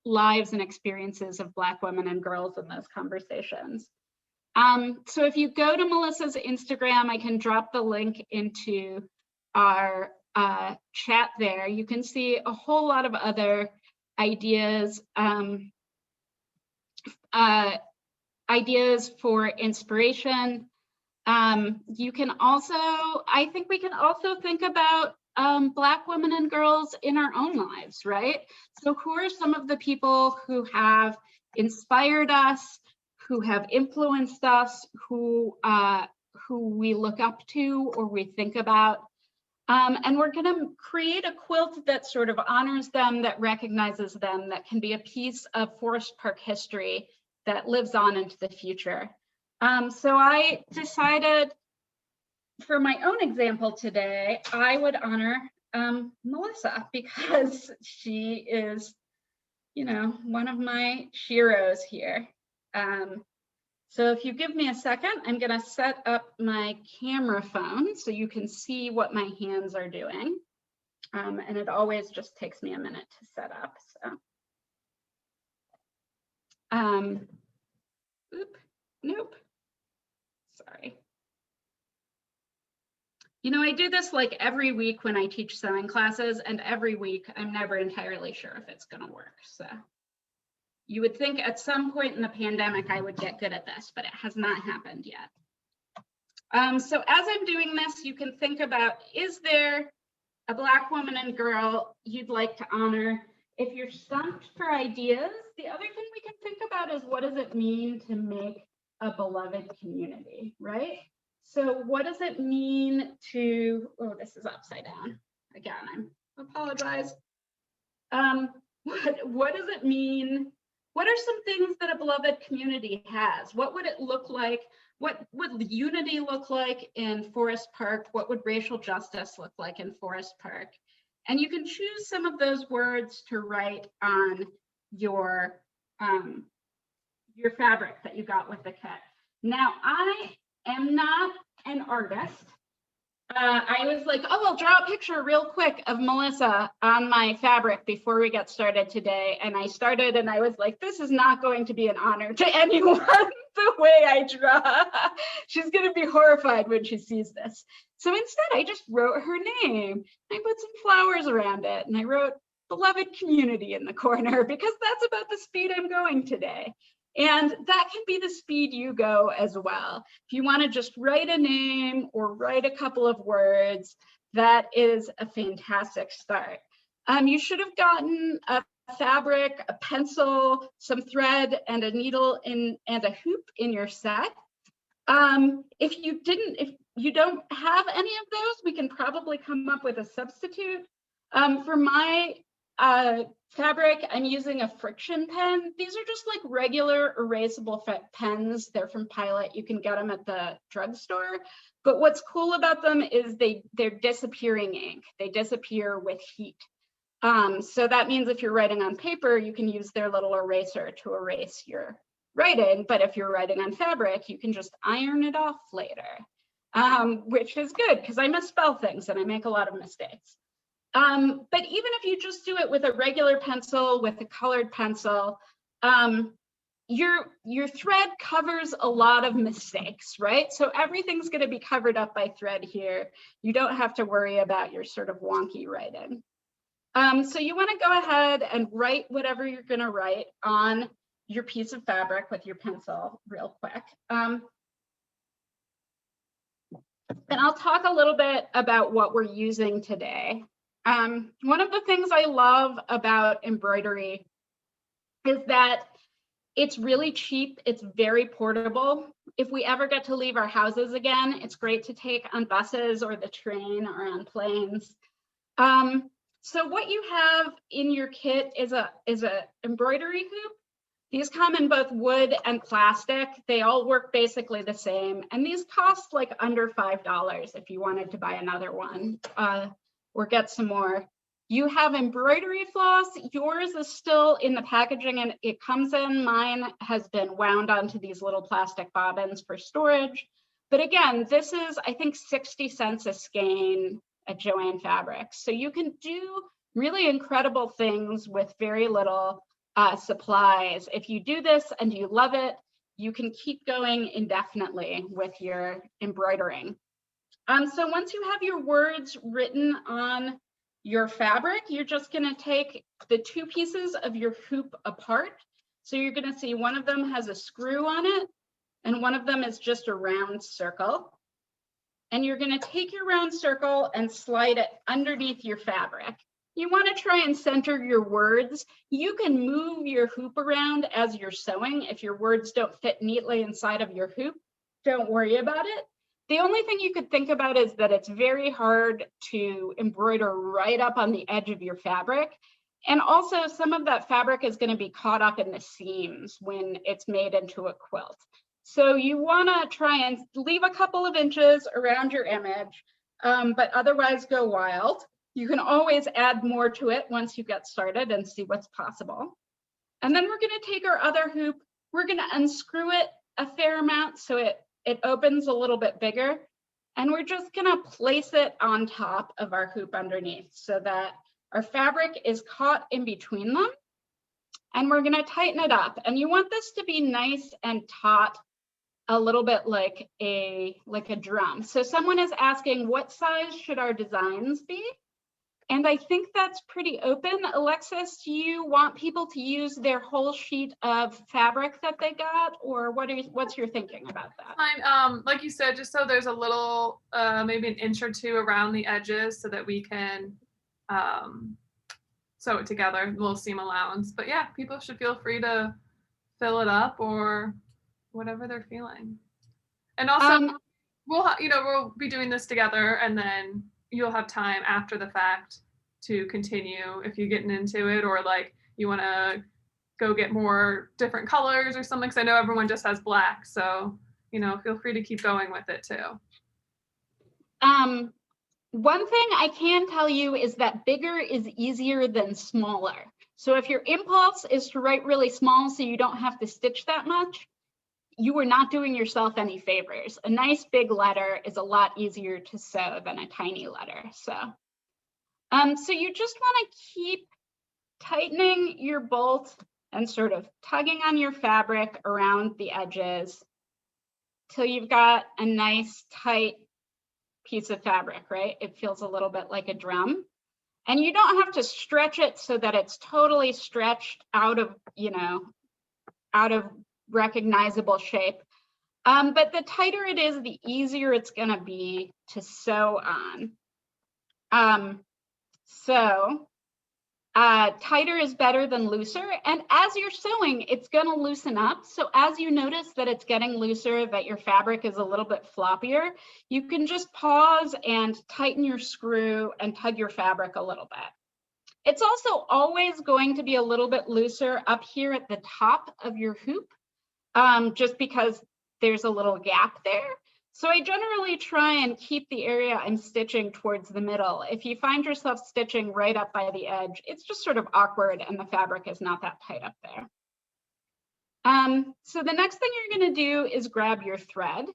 lives and experiences of Black women and girls in those conversations. So if you go to Melissa's Instagram, I can drop the link into our chat there. You can see a whole lot of other ideas ideas for inspiration. You can also, I think we can also think about Black women and girls in our own lives, right? So who are some of the people who have inspired us, who have influenced us, who we look up to or we think about? And we're going to create a quilt that sort of honors them, that recognizes them, that can be a piece of Forest Park history that lives on into the future. So I decided for my own example today, I would honor Melissa, because she is, you know, one of my sheroes here. So if you give me a second, I'm going to set up my camera phone so you can see what my hands are doing. And it always just takes me a minute to set up. So, nope. Sorry. You know, I do this like every week when I teach sewing classes, and every week I'm never entirely sure if it's going to work. So you would think at some point in the pandemic I would get good at this, but it has not happened yet. So as I'm doing this, you can think about, is there a Black woman and girl you'd like to honor? If you're stumped for ideas, the other thing we can think about is, what does it mean to make a beloved community, right? So what does it mean to, oh, this is upside down. Again, I apologize. What does it mean? What are some things that a beloved community has? What would it look like? What would unity look like in Forest Park? What would racial justice look like in Forest Park? And you can choose some of those words to write on your fabric that you got with the kit. Now, I am not an artist. I was like, oh, I'll draw a picture real quick of Melissa on my fabric before we get started today. And I started and I was like, this is not going to be an honor to anyone the way I draw. She's going to be horrified when she sees this. So instead, I just wrote her name. I put some flowers around it and I wrote beloved community in the corner, because that's about the speed I'm going today. And that can be the speed you go as well. If you want to just write a name or write a couple of words, that is a fantastic start. You should have gotten a fabric, a pencil, some thread, and a needle and a hoop in your set. If you don't have any of those, we can probably come up with a substitute. For my fabric, I'm using a friction pen. These are just like regular erasable pens. They're from Pilot. You can get them at the drugstore. But what's cool about them is they're disappearing ink. They disappear with heat. So that means if you're writing on paper, you can use their little eraser to erase your writing. But if you're writing on fabric, you can just iron it off later, which is good because I misspell things and I make a lot of mistakes. But even if you just do it with a regular pencil, with a colored pencil, your thread covers a lot of mistakes, right? So everything's going to be covered up by thread here. You don't have to worry about your sort of wonky writing. So you want to go ahead and write whatever you're going to write on your piece of fabric with your pencil real quick. And I'll talk a little bit about what we're using today. One of the things I love about embroidery is that it's really cheap. It's very portable. If we ever get to leave our houses again, it's great to take on buses or the train or on planes. So what you have in your kit is a embroidery hoop. These come in both wood and plastic. They all work basically the same. And these cost like under $5 if you wanted to buy another one. Or get some more. You have embroidery floss. Yours is still in the packaging and it comes in. Mine has been wound onto these little plastic bobbins for storage. But again, this is, I think, 60 cents a skein at Joann Fabrics. So you can do really incredible things with very little supplies. If you do this and you love it, you can keep going indefinitely with your embroidering. So once you have your words written on your fabric, you're just going to take the two pieces of your hoop apart. So you're going to see one of them has a screw on it and one of them is just a round circle. And you're going to take your round circle and slide it underneath your fabric. You want to try and center your words. You can move your hoop around as you're sewing. If your words don't fit neatly inside of your hoop, don't worry about it. The only thing you could think about is that it's very hard to embroider right up on the edge of your fabric. And also some of that fabric is going to be caught up in the seams when it's made into a quilt. So you want to try and leave a couple of inches around your image, but otherwise go wild. You can always add more to it once you get started and see what's possible. And then we're going to take our other hoop, we're going to unscrew it a fair amount so it opens a little bit bigger. And we're just going to place it on top of our hoop underneath so that our fabric is caught in between them. And we're going to tighten it up. And you want this to be nice and taut, a little bit like a drum. So someone is asking, what size should our designs be? And I think that's pretty open. Alexis, do you want people to use their whole sheet of fabric that they got, or what's your thinking about that? Fine. Like you said, just so there's a little, maybe an inch or two around the edges so that we can sew it together, a little seam allowance. But yeah, people should feel free to fill it up or whatever they're feeling. And also, we'll be doing this together, and then you'll have time after the fact to continue if you're getting into it, or like you want to go get more different colors or something, because I know everyone just has black, so feel free to keep going with it too. One thing I can tell you is that bigger is easier than smaller. So if your impulse is to write really small so you don't have to stitch that much, you are not doing yourself any favors. A nice big letter is a lot easier to sew than a tiny letter. So you just want to keep tightening your bolt and sort of tugging on your fabric around the edges till you've got a nice tight piece of fabric, right? It feels a little bit like a drum. And you don't have to stretch it so that it's totally stretched out of recognizable shape. But the tighter it is, the easier it's going to be to sew on. Tighter is better than looser. And as you're sewing, it's going to loosen up. So as you notice that it's getting looser, that your fabric is a little bit floppier, you can just pause and tighten your screw and tug your fabric a little bit. It's also always going to be a little bit looser up here at the top of your hoop, just because there's a little gap there. So I generally try and keep the area I'm stitching towards the middle. If you find yourself stitching right up by the edge, it's just sort of awkward and the fabric is not that tight up there. So the next thing you're going to do is grab your thread,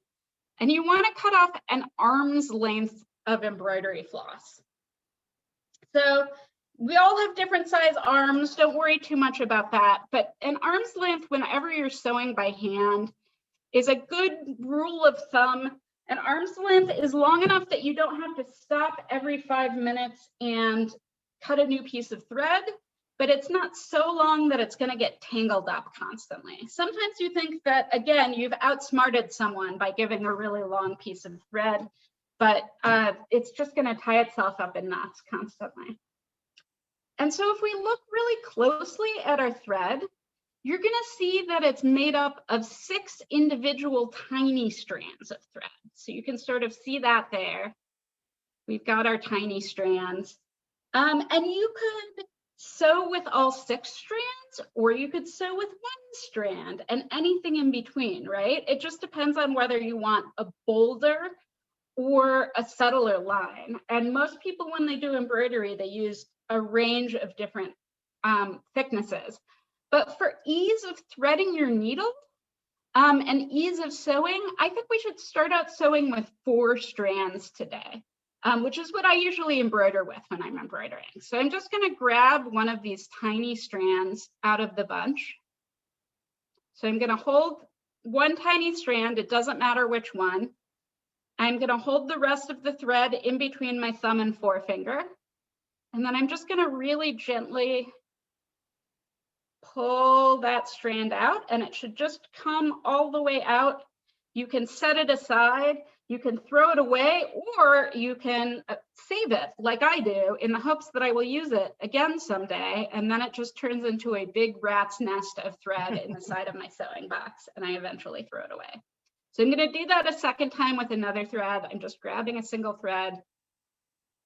and you want to cut off an arm's length of embroidery floss. So we all have different size arms. Don't worry too much about that. But an arm's length, whenever you're sewing by hand, is a good rule of thumb. An arm's length is long enough that you don't have to stop every 5 minutes and cut a new piece of thread, but it's not so long that it's going to get tangled up constantly. Sometimes you think that, again, you've outsmarted someone by giving a really long piece of thread, but it's just going to tie itself up in knots constantly. And so if we look really closely at our thread, you're going to see that it's made up of 6 individual tiny strands of thread. So you can sort of see that there. We've got our tiny strands. And you could sew with all 6 strands, or you could sew with 1 strand and anything in between, right? It just depends on whether you want a bolder or a subtler line. And most people, when they do embroidery, they use a range of different thicknesses. But for ease of threading your needle and ease of sewing, I think we should start out sewing with 4 strands today, which is what I usually embroider with when I'm embroidering. So I'm just going to grab one of these tiny strands out of the bunch. So I'm going to hold one tiny strand. It doesn't matter which one. I'm going to hold the rest of the thread in between my thumb and forefinger. And then I'm just going to really gently pull that strand out, and it should just come all the way out you can set it aside, you can throw it away, or you can save it like I do in the hopes that I will use it again someday. And then it just turns into a big rat's nest of thread in the side of my sewing box, and I eventually throw it away. So I'm going to do that a second time with another thread. I'm just grabbing a single thread,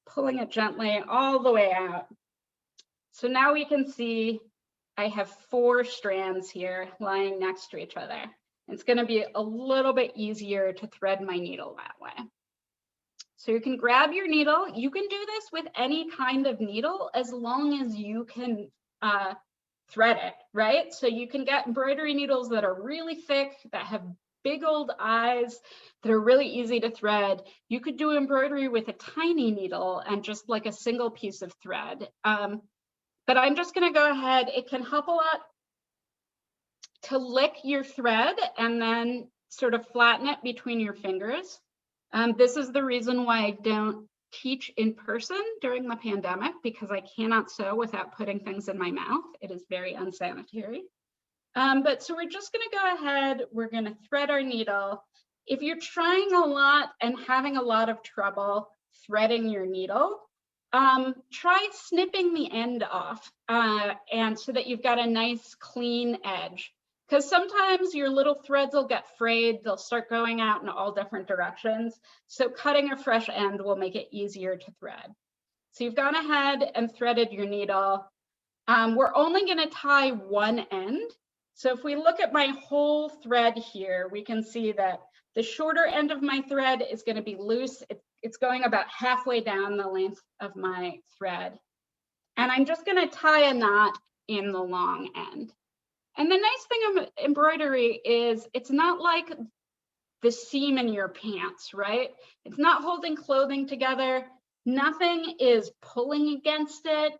pulling it gently all the way out. So now we can see I have 4 strands here lying next to each other. It's going to be a little bit easier to thread my needle that way. So you can grab your needle. You can do this with any kind of needle as long as you can thread it, right? So you can get embroidery needles that are really thick, that have big old eyes, that are really easy to thread. You could do embroidery with a tiny needle and just like a single piece of thread. But I'm just going to go ahead. It can help a lot to lick your thread and then sort of flatten it between your fingers. This is the reason why I don't teach in person during the pandemic, because I cannot sew without putting things in my mouth. It is very unsanitary. But so we're just going to go ahead. We're going to thread our needle. If you're trying a lot and having a lot of trouble threading your needle, try snipping the end off and so that you've got a nice clean edge. Because sometimes your little threads will get frayed, they'll start going out in all different directions. So cutting a fresh end will make it easier to thread. So you've gone ahead and threaded your needle. We're only going to tie one end. So if we look at my whole thread here, we can see that the shorter end of my thread is going to be loose. It's going about halfway down the length of my thread. And I'm just going to tie a knot in the long end. And the nice thing of embroidery is it's not like the seam in your pants, right? It's not holding clothing together. Nothing is pulling against it.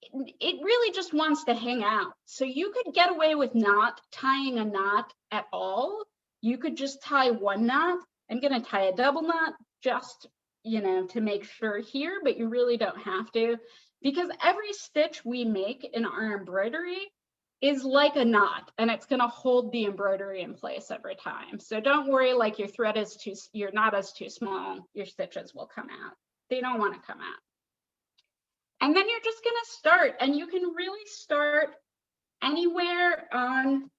It really just wants to hang out. So you could get away with not tying a knot at all. You could just tie one knot. I'm going to tie a double knot just, to make sure here, but you really don't have to, because every stitch we make in our embroidery is like a knot, and it's going to hold the embroidery in place every time. So don't worry, like your thread is your knot is too small, your stitches will come out. They don't want to come out. And then you're just going to start, and you can really start anywhere on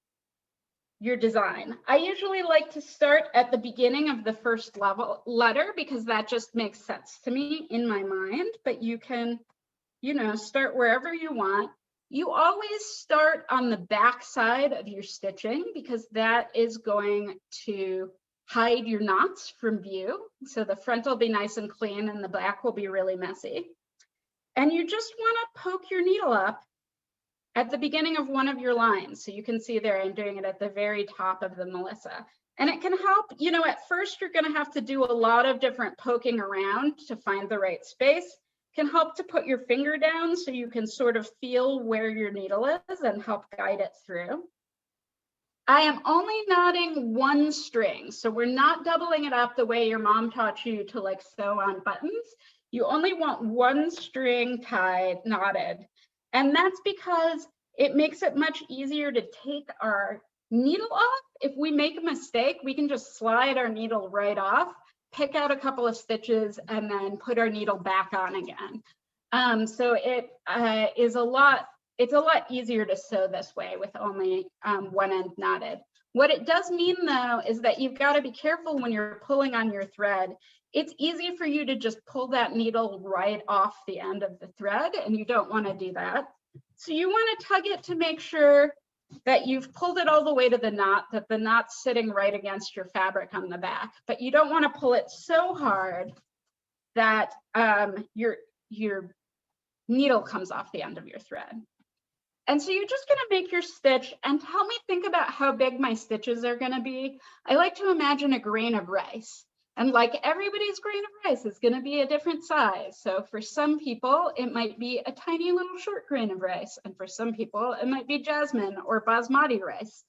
your design. I usually like to start at the beginning of the first letter because that just makes sense to me in my mind, but you can, start wherever you want. You always start on the back side of your stitching because that is going to hide your knots from view. So the front will be nice and clean and the back will be really messy. And you just want to poke your needle up at the beginning of one of your lines. So you can see there, I'm doing it at the very top of the Melissa. And it can help, at first you're going to have to do a lot of different poking around to find the right space. Can help to put your finger down so you can sort of feel where your needle is and help guide it through. I am only knotting one string, so we're not doubling it up the way your mom taught you to like sew on buttons. You only want one string knotted. And that's because it makes it much easier to take our needle off. If we make a mistake, we can just slide our needle right off, pick out a couple of stitches, and then put our needle back on again. So it's a lot easier to sew this way with only one end knotted. What it does mean though, is that you've got to be careful when you're pulling on your thread. It's easy for you to just pull that needle right off the end of the thread, and you don't want to do that. So you want to tug it to make sure that you've pulled it all the way to the knot, that the knot's sitting right against your fabric on the back, but you don't want to pull it so hard that your needle comes off the end of your thread. And so you're just going to make your stitch and help me think about how big my stitches are going to be. I like to imagine a grain of rice. And like everybody's grain of rice is going to be a different size. So for some people, it might be a tiny little short grain of rice. And for some people, it might be jasmine or basmati rice.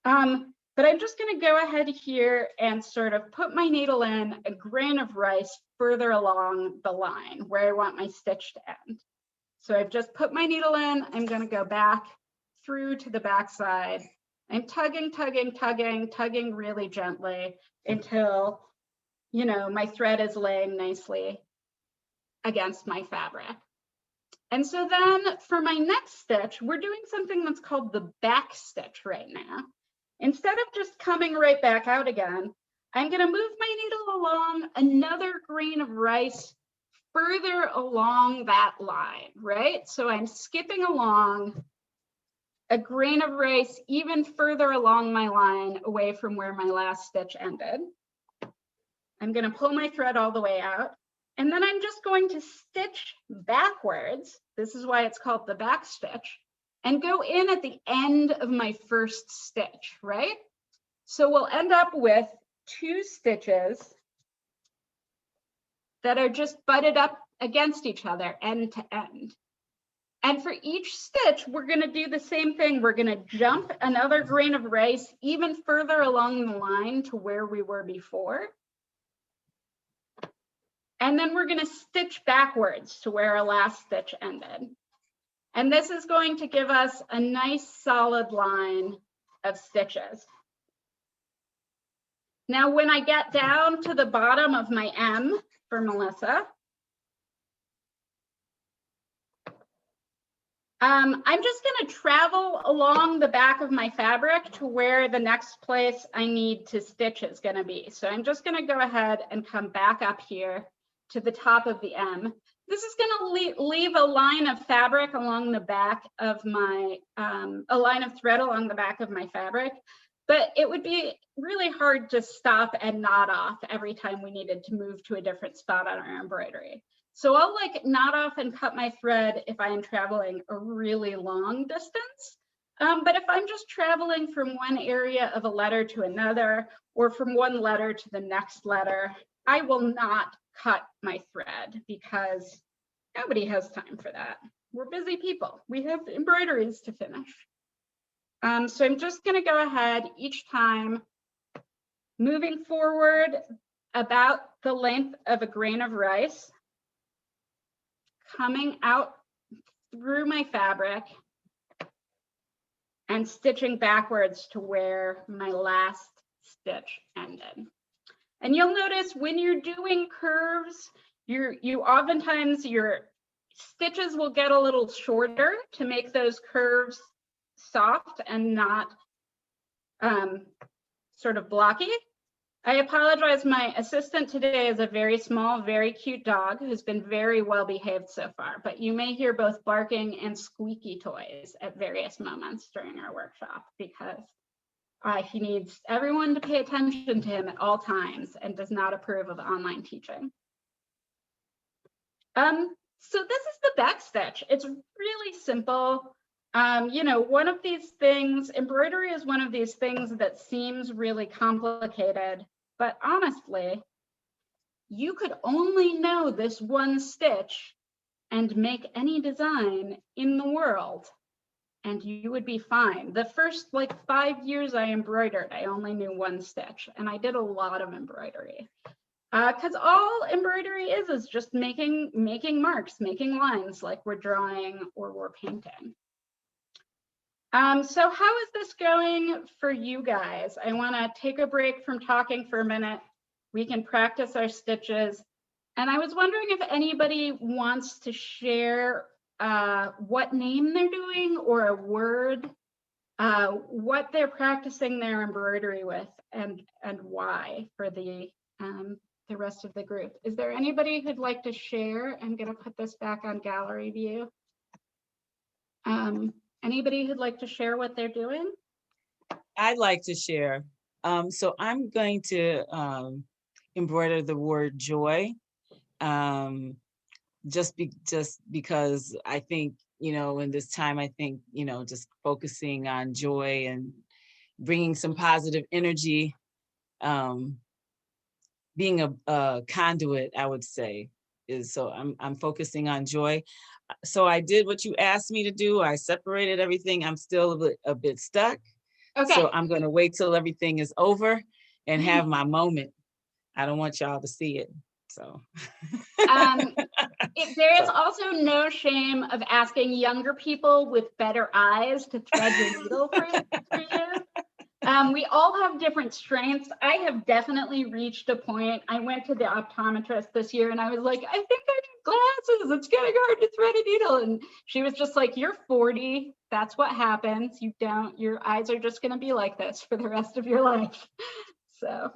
But I'm just going to go ahead here and sort of put my needle in a grain of rice further along the line where I want my stitch to end. So I've just put my needle in. I'm going to go back through to the back side I'm tugging, tugging, tugging, tugging really gently until, you know, my thread is laying nicely against my fabric. And so then for my next stitch, we're doing something that's called the back stitch right now. Instead of just coming right back out again, I'm going to move my needle along another grain of rice further along that line, right? So I'm skipping along a grain of rice even further along my line away from where my last stitch ended. I'm going to pull my thread all the way out, and then I'm just going to stitch backwards. This is why it's called the back stitch, and go in at the end of my first stitch, right? So we'll end up with 2 stitches that are just butted up against each other, end to end. And for each stitch, we're going to do the same thing. We're going to jump another grain of rice even further along the line to where we were before. And then we're going to stitch backwards to where our last stitch ended. And this is going to give us a nice solid line of stitches. Now, when I get down to the bottom of my M for Melissa, I'm just going to travel along the back of my fabric to where the next place I need to stitch is going to be. So I'm just going to go ahead and come back up here to the top of the M. This is going to leave a line of fabric along the back of my, a line of thread along the back of my fabric, but it would be really hard to stop and knot off every time we needed to move to a different spot on our embroidery. So I'll like knot off and cut my thread if I am traveling a really long distance. But if I'm just traveling from one area of a letter to another, or from one letter to the next letter, I will not cut my thread because nobody has time for that. We're busy people. We have embroideries to finish. So I'm just going to go ahead each time, moving forward about the length of a grain of rice, coming out through my fabric and stitching backwards to where my last stitch ended. And you'll notice when you're doing curves, you oftentimes your stitches will get a little shorter to make those curves soft and not sort of blocky. I apologize, my assistant today is a very small, very cute dog who's been very well behaved so far, but you may hear both barking and squeaky toys at various moments during our workshop because he needs everyone to pay attention to him at all times and does not approve of online teaching. So this is the back stitch. It's really simple. You know, one of these things, embroidery is one of these things that seems really complicated, but honestly, you could only know this one stitch and make any design in the world, and you would be fine. The first like 5 years I embroidered, I only knew one stitch, and I did a lot of embroidery. Because all embroidery is just making marks, making lines like we're drawing or we're painting. So how is this going for you guys? I want to take a break from talking for a minute. We can practice our stitches. And I was wondering if anybody wants to share what name they're doing or a word, what they're practicing their embroidery with and why for the rest of the group. Is there anybody who'd like to share? I'm going to put this back on gallery view. Anybody who'd like to share what they're doing? I'd like to share. So I'm going to embroider the word joy, just because I think, you know, in this time, I think, you know, just focusing on joy and bringing some positive energy, being a conduit, I would say, is so I'm focusing on joy. So I did what you asked me to do. I separated everything. I'm still a bit stuck. Okay. So I'm going to wait till everything is over and have my moment. I don't want y'all to see it. So there is also no shame of asking younger people with better eyes to thread your needle for you. We all have different strengths. I have definitely reached a point. I went to the optometrist this year and I was like, I think I need glasses. It's getting hard to thread a needle. And she was just like, you're 40. That's what happens. Your eyes are just going to be like this for the rest of your life. So,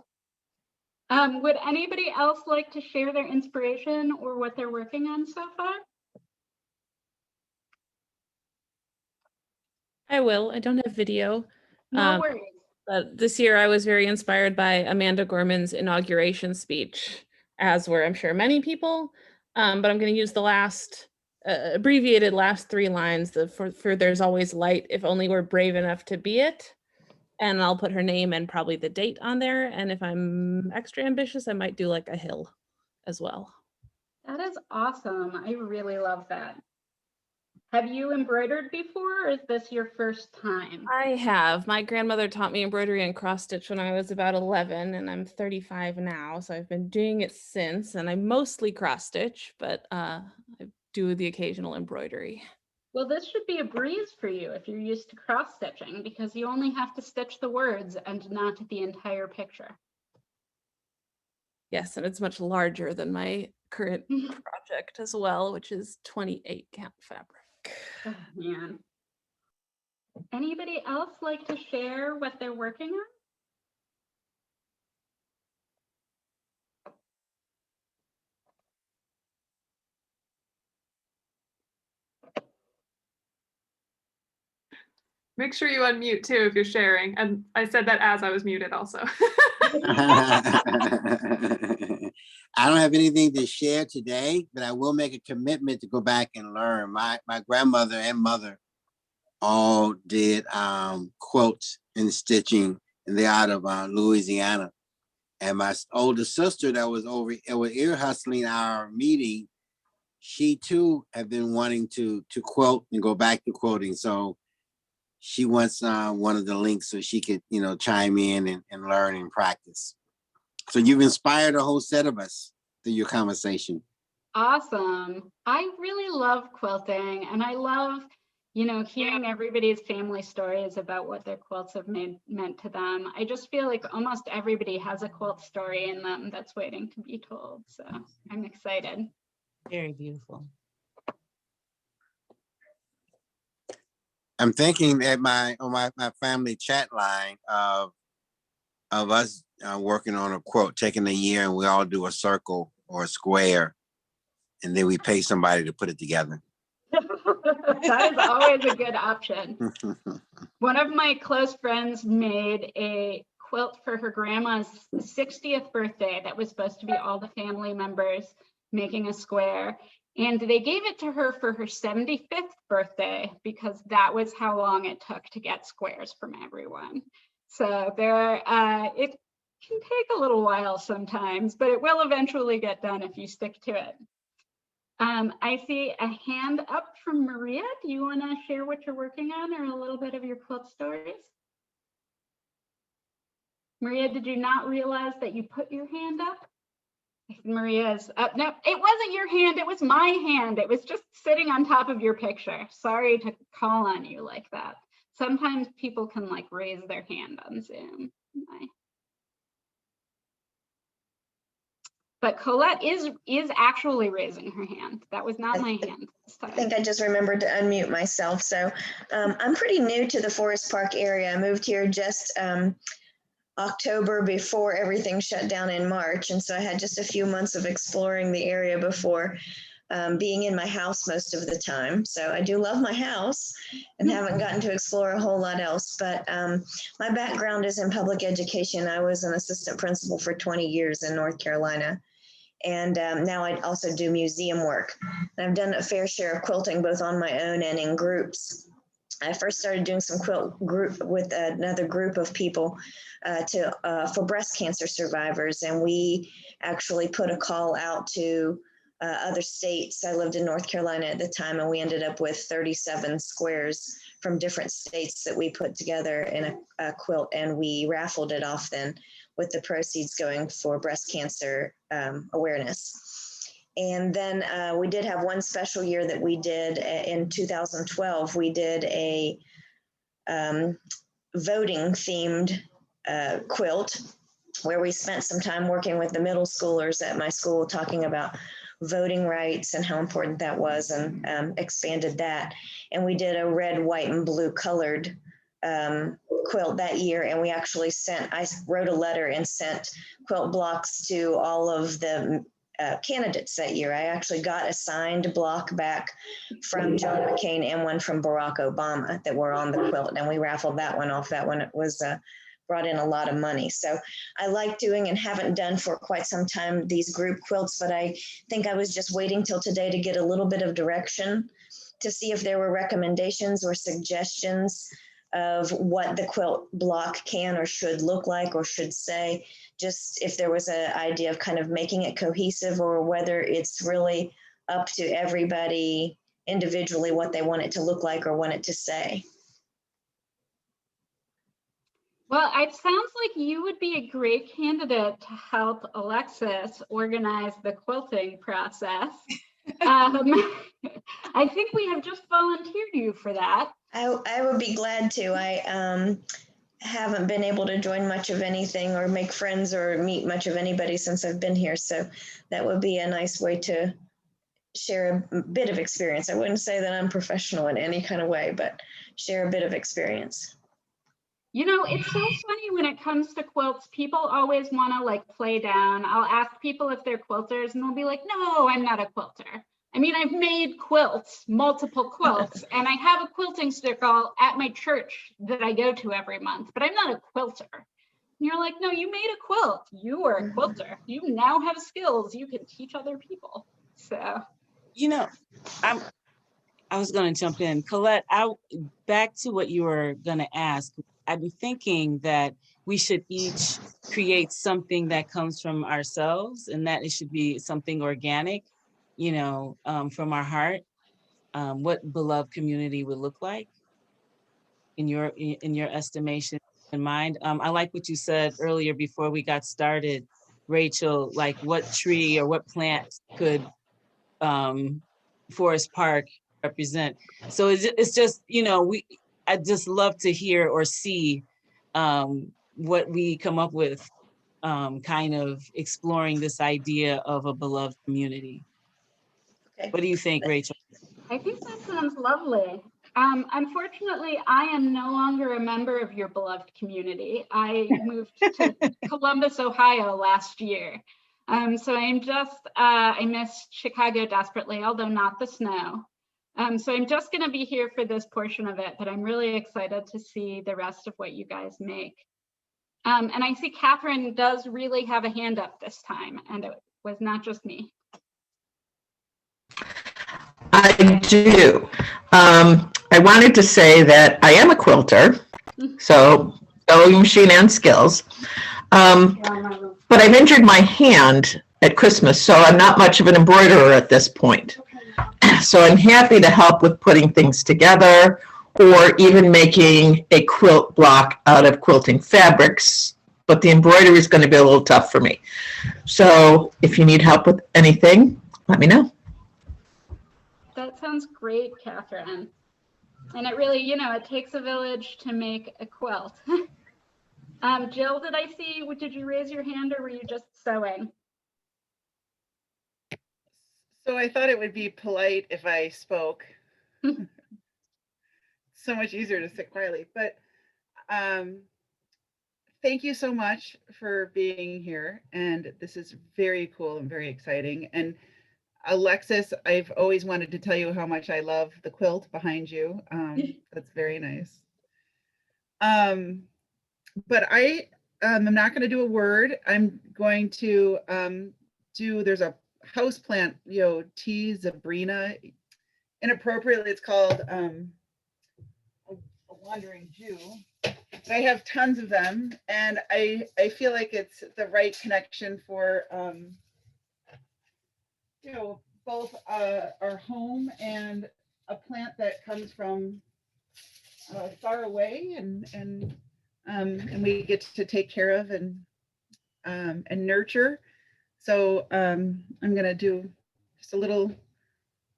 would anybody else like to share their inspiration or what they're working on so far? I will. I don't have video. No worries. But this year I was very inspired by Amanda Gorman's inauguration speech, as were I'm sure many people. But I'm going to use the last abbreviated last 3 lines for there's always light if only we're brave enough to be it. And I'll put her name and probably the date on there. And if I'm extra ambitious, I might do like a hill as well. That is awesome. I really love that. Have you embroidered before, or is this your first time? I have. My grandmother taught me embroidery and cross stitch when I was about 11, and I'm 35 now, so I've been doing it since, and I mostly cross stitch, but I do the occasional embroidery. Well, this should be a breeze for you if you're used to cross stitching, because you only have to stitch the words and not the entire picture. Yes, and it's much larger than my current project as well, which is 28 count fabric. Oh, man. Anybody else like to share what they're working on? Make sure you unmute too if you're sharing. And I said that as I was muted also. I don't have anything to share today, but I will make a commitment to go back and learn. My grandmother and mother all did quilts and stitching, and they're out of Louisiana. And my older sister that was ear hustling our meeting, she too had been wanting to quilt and go back to quilting. So she wants one of the links so she could, chime in and learn and practice. So you've inspired a whole set of us through your conversation. Awesome. I really love quilting, and I love, hearing everybody's family stories about what their quilts have meant to them. I just feel like almost everybody has a quilt story in them that's waiting to be told. So I'm excited. Very beautiful. I'm thinking at my family chat line of us working on a quote, taking a year and we all do a circle or a square, and then we pay somebody to put it together. That is always a good option. One of my close friends made a quilt for her grandma's 60th birthday that was supposed to be all the family members making a square. And they gave it to her for her 75th birthday because that was how long it took to get squares from everyone. So it can take a little while sometimes, but it will eventually get done if you stick to it. I see a hand up from Maria. Do you want to share what you're working on or a little bit of your quilt stories? Maria, did you not realize that you put your hand up? Maria's up. No, it wasn't your hand. It was my hand. It was just sitting on top of your picture. Sorry to call on you like that. Sometimes people can raise their hand on Zoom. But Colette is actually raising her hand. That was not my hand this time. I think I just remembered to unmute myself. So I'm pretty new to the Forest Park area. I moved here just October before everything shut down in March. And so I had just a few months of exploring the area before being in my house most of the time. So I do love my house and haven't gotten to explore a whole lot else. But my background is in public education. I was an assistant principal for 20 years in North Carolina. And now I also do museum work. And I've done a fair share of quilting, both on my own and in groups. I first started doing some quilt group with another group of people for breast cancer survivors. And we actually put a call out to other states. I lived in North Carolina at the time, and we ended up with 37 squares from different states that we put together in a quilt, and we raffled it off then, with the proceeds going for breast cancer awareness. And then we did have one special year that we did in 2012. We did a voting themed quilt, where we spent some time working with the middle schoolers at my school talking about voting rights and how important that was, and expanded that. And we did a red, white, and blue colored quilt that year. And we actually I wrote a letter and sent quilt blocks to all of the candidates that year. I actually got a signed block back from John McCain and one from Barack Obama that were on the quilt. And we raffled that one off. That one was brought in a lot of money. So I like doing, and haven't done for quite some time, these group quilts, but I think I was just waiting till today to get a little bit of direction to see if there were recommendations or suggestions of what the quilt block can or should look like or should say, just if there was an idea of kind of making it cohesive, or whether it's really up to everybody individually what they want it to look like or want it to say. Well, it sounds like you would be a great candidate to help Alexis organize the quilting process. I think we have just volunteered you for that. I would be glad to. I haven't been able to join much of anything or make friends or meet much of anybody since I've been here. So that would be a nice way to share a bit of experience. I wouldn't say that I'm professional in any kind of way, but share a bit of experience. You know, it's so funny when it comes to quilts. People always want to like play down. I'll ask people if they're quilters and they'll be like, no, I'm not a quilter. I mean, I've made quilts, multiple quilts, and I have a quilting circle at my church that I go to every month, but I'm not a quilter. And you're like, no, you made a quilt. You are a quilter. You now have skills you can teach other people. So, You know, I was going to jump in. Colette, back to what you were going to ask. I'm thinking that we should each create something that comes from ourselves, and that it should be something organic, you know, from our heart. What beloved community would look like in your estimation and mind. I like what you said earlier before we got started, Rachel, like what tree or what plant could Forest Park represent. So it's just, you know, I just love to hear or see what we come up with, kind of exploring this idea of a beloved community. Okay. What do you think, Rachel? I think that sounds lovely. Unfortunately, I am no longer a member of your beloved community. I moved to Columbus, Ohio last year. So I'm just, I miss Chicago desperately, although not the snow. So I'm just going to be here for this portion of it, but I'm really excited to see the rest of what you guys make. And I see Catherine does really have a hand up this time, and it was not just me. I do. I wanted to say that I am a quilter, so sewing machine and skills. But I've injured my hand at Christmas, so I'm not much of an embroiderer at this point. So I'm happy to help with putting things together, or even making a quilt block out of quilting fabrics, but the embroidery is going to be a little tough for me. So if you need help with anything, let me know. That sounds great, Catherine. And it really, you know, it takes a village to make a quilt. Jill, did I see, did you raise your hand or were you just sewing? So I thought it would be polite if I spoke. So much easier to sit quietly, but thank you so much for being here. And this is very cool and very exciting. And Alexis, I've always wanted to tell you how much I love the quilt behind you. That's very nice. But I am not going to do a word. I'm going to there's a house plant, you know, T. Zabrina. Inappropriately, it's called a wandering Jew. I have tons of them, and I feel like it's the right connection for you know, both our home and a plant that comes from far away, and we get to take care of and nurture. So I'm gonna do just a little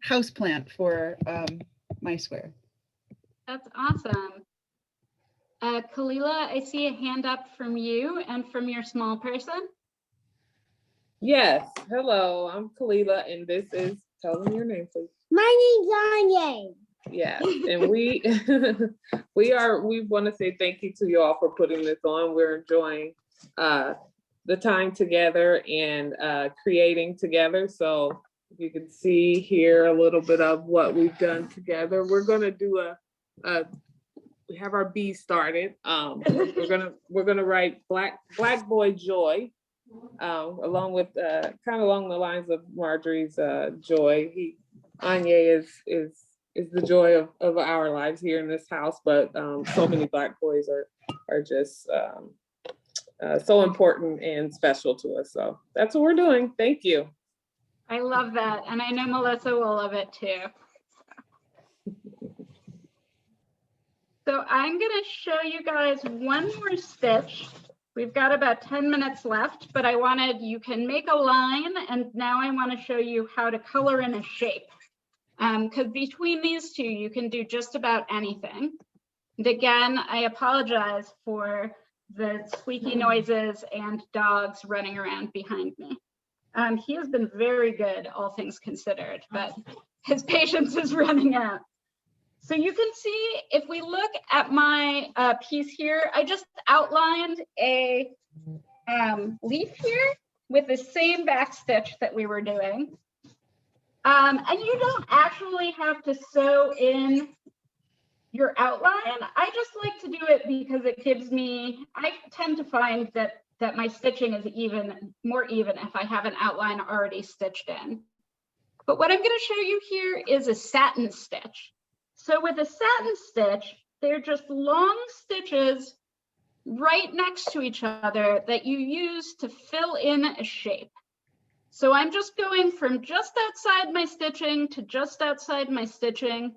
house plant for my square. That's awesome. Kalila, I see a hand up from you and from your small person. Yes, hello, I'm Kalila, and this is, tell them your name, please. My name's Anya. Yes, and we we want to say thank you to you all for putting this on. We're enjoying the time together and creating together. So you can see here a little bit of what we've done together. We're gonna do we have our B started. We're gonna write Black Boy Joy, along with kind of along the lines of Marjorie's Joy. Anya is the joy of our lives here in this house, but so many Black boys are just so important and special to us. So that's what we're doing. Thank you. I love that. And I know Melissa will love it too. So I'm going to show you guys one more stitch. We've got about 10 minutes left, but you can make a line, and now I want to show you how to color in a shape. Because between these two, you can do just about anything. And again, I apologize for the squeaky noises and dogs running around behind me. He has been very good, all things considered, but his patience is running out. So you can see, if we look at my piece here, I just outlined a leaf here with the same back stitch that we were doing. And you don't actually have to sew in your outline. I just like to do it because it gives me, I tend to find that my stitching is more even if I have an outline already stitched in. But what I'm going to show you here is a satin stitch. So with a satin stitch, they're just long stitches right next to each other that you use to fill in a shape. So I'm just going from just outside my stitching to just outside my stitching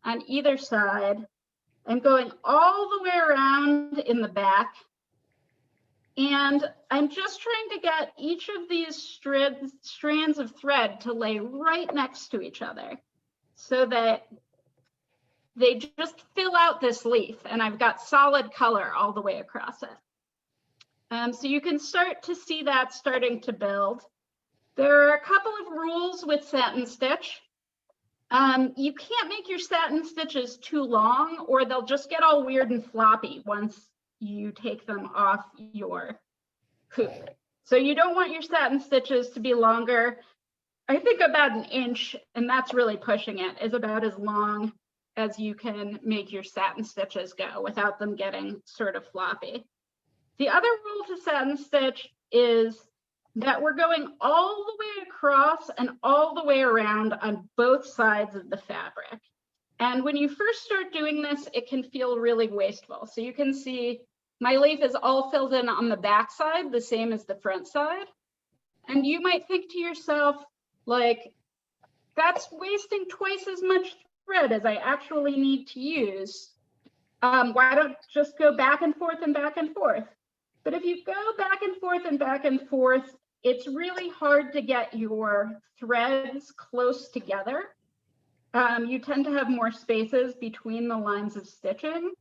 on either side, and going all the way around in the back. And I'm just trying to get each of these strands of thread to lay right next to each other so that they just fill out this leaf, and I've got solid color all the way across it. So you can start to see that starting to build. There are a couple of rules with satin stitch. You can't make your satin stitches too long, or they'll just get all weird and floppy once you take them off your hoop. So you don't want your satin stitches to be longer. I think about an inch, and that's really pushing it, is about as long as you can make your satin stitches go without them getting sort of floppy. The other rule to satin stitch is that we're going all the way across and all the way around on both sides of the fabric. And when you first start doing this, it can feel really wasteful. So you can see my leaf is all filled in on the back side, the same as the front side. And you might think to yourself, like, that's wasting twice as much thread as I actually need to use. Why don't just go back and forth and back and forth? But if you go back and forth and back and forth, it's really hard to get your threads close together. You tend to have more spaces between the lines of stitching.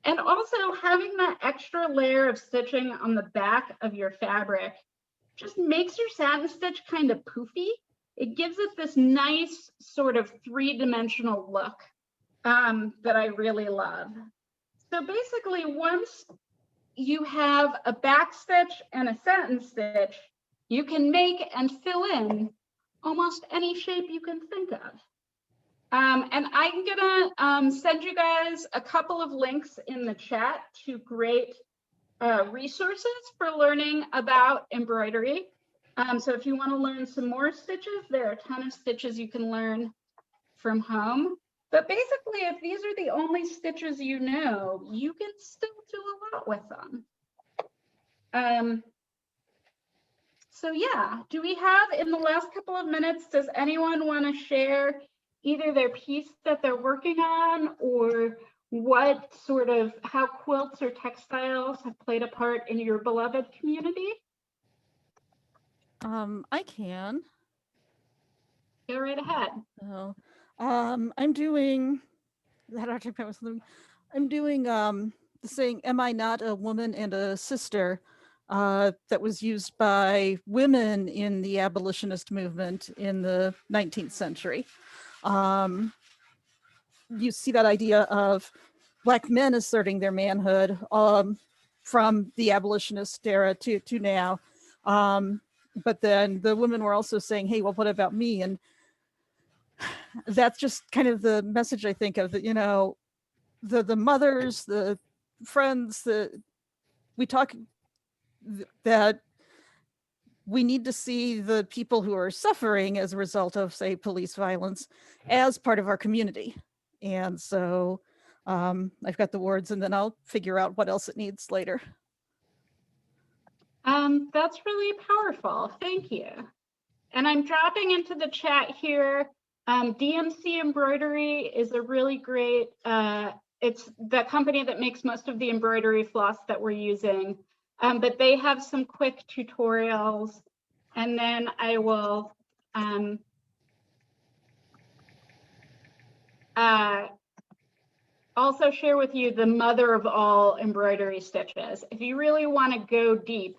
And also having that extra layer of stitching on the back of your fabric just makes your satin stitch kind of poofy. It gives it this nice sort of three-dimensional look that I really love. So basically, once you have a back stitch and a satin stitch, you can make and fill in almost any shape you can think of. And I'm gonna send you guys a couple of links in the chat to great resources for learning about embroidery. So if you want to learn some more stitches, there are a ton of stitches you can learn from home. But basically, if these are the only stitches you know, you can still do a lot with them. So yeah, do we have, in the last couple of minutes, does anyone want to share either their piece that they're working on, or what sort of, how quilts or textiles have played a part in your beloved community? I can. Go right ahead. So, I'm doing that. I'm doing the saying, "Am I not a woman and a sister?" That was used by women in the abolitionist movement in the 19th century. You see that idea of Black men asserting their manhood from the abolitionist era to now. But then the women were also saying, hey, well, what about me? And that's just kind of the message I think of, that, you know, the mothers, the friends, we talk that we need to see the people who are suffering as a result of, say, police violence as part of our community. And so I've got the words, and then I'll figure out what else it needs later. That's really powerful. Thank you. And I'm dropping into the chat here. DMC Embroidery is a really great, it's the company that makes most of the embroidery floss that we're using. But they have some quick tutorials. And then I will also share with you the mother of all embroidery stitches. If you really want to go deep,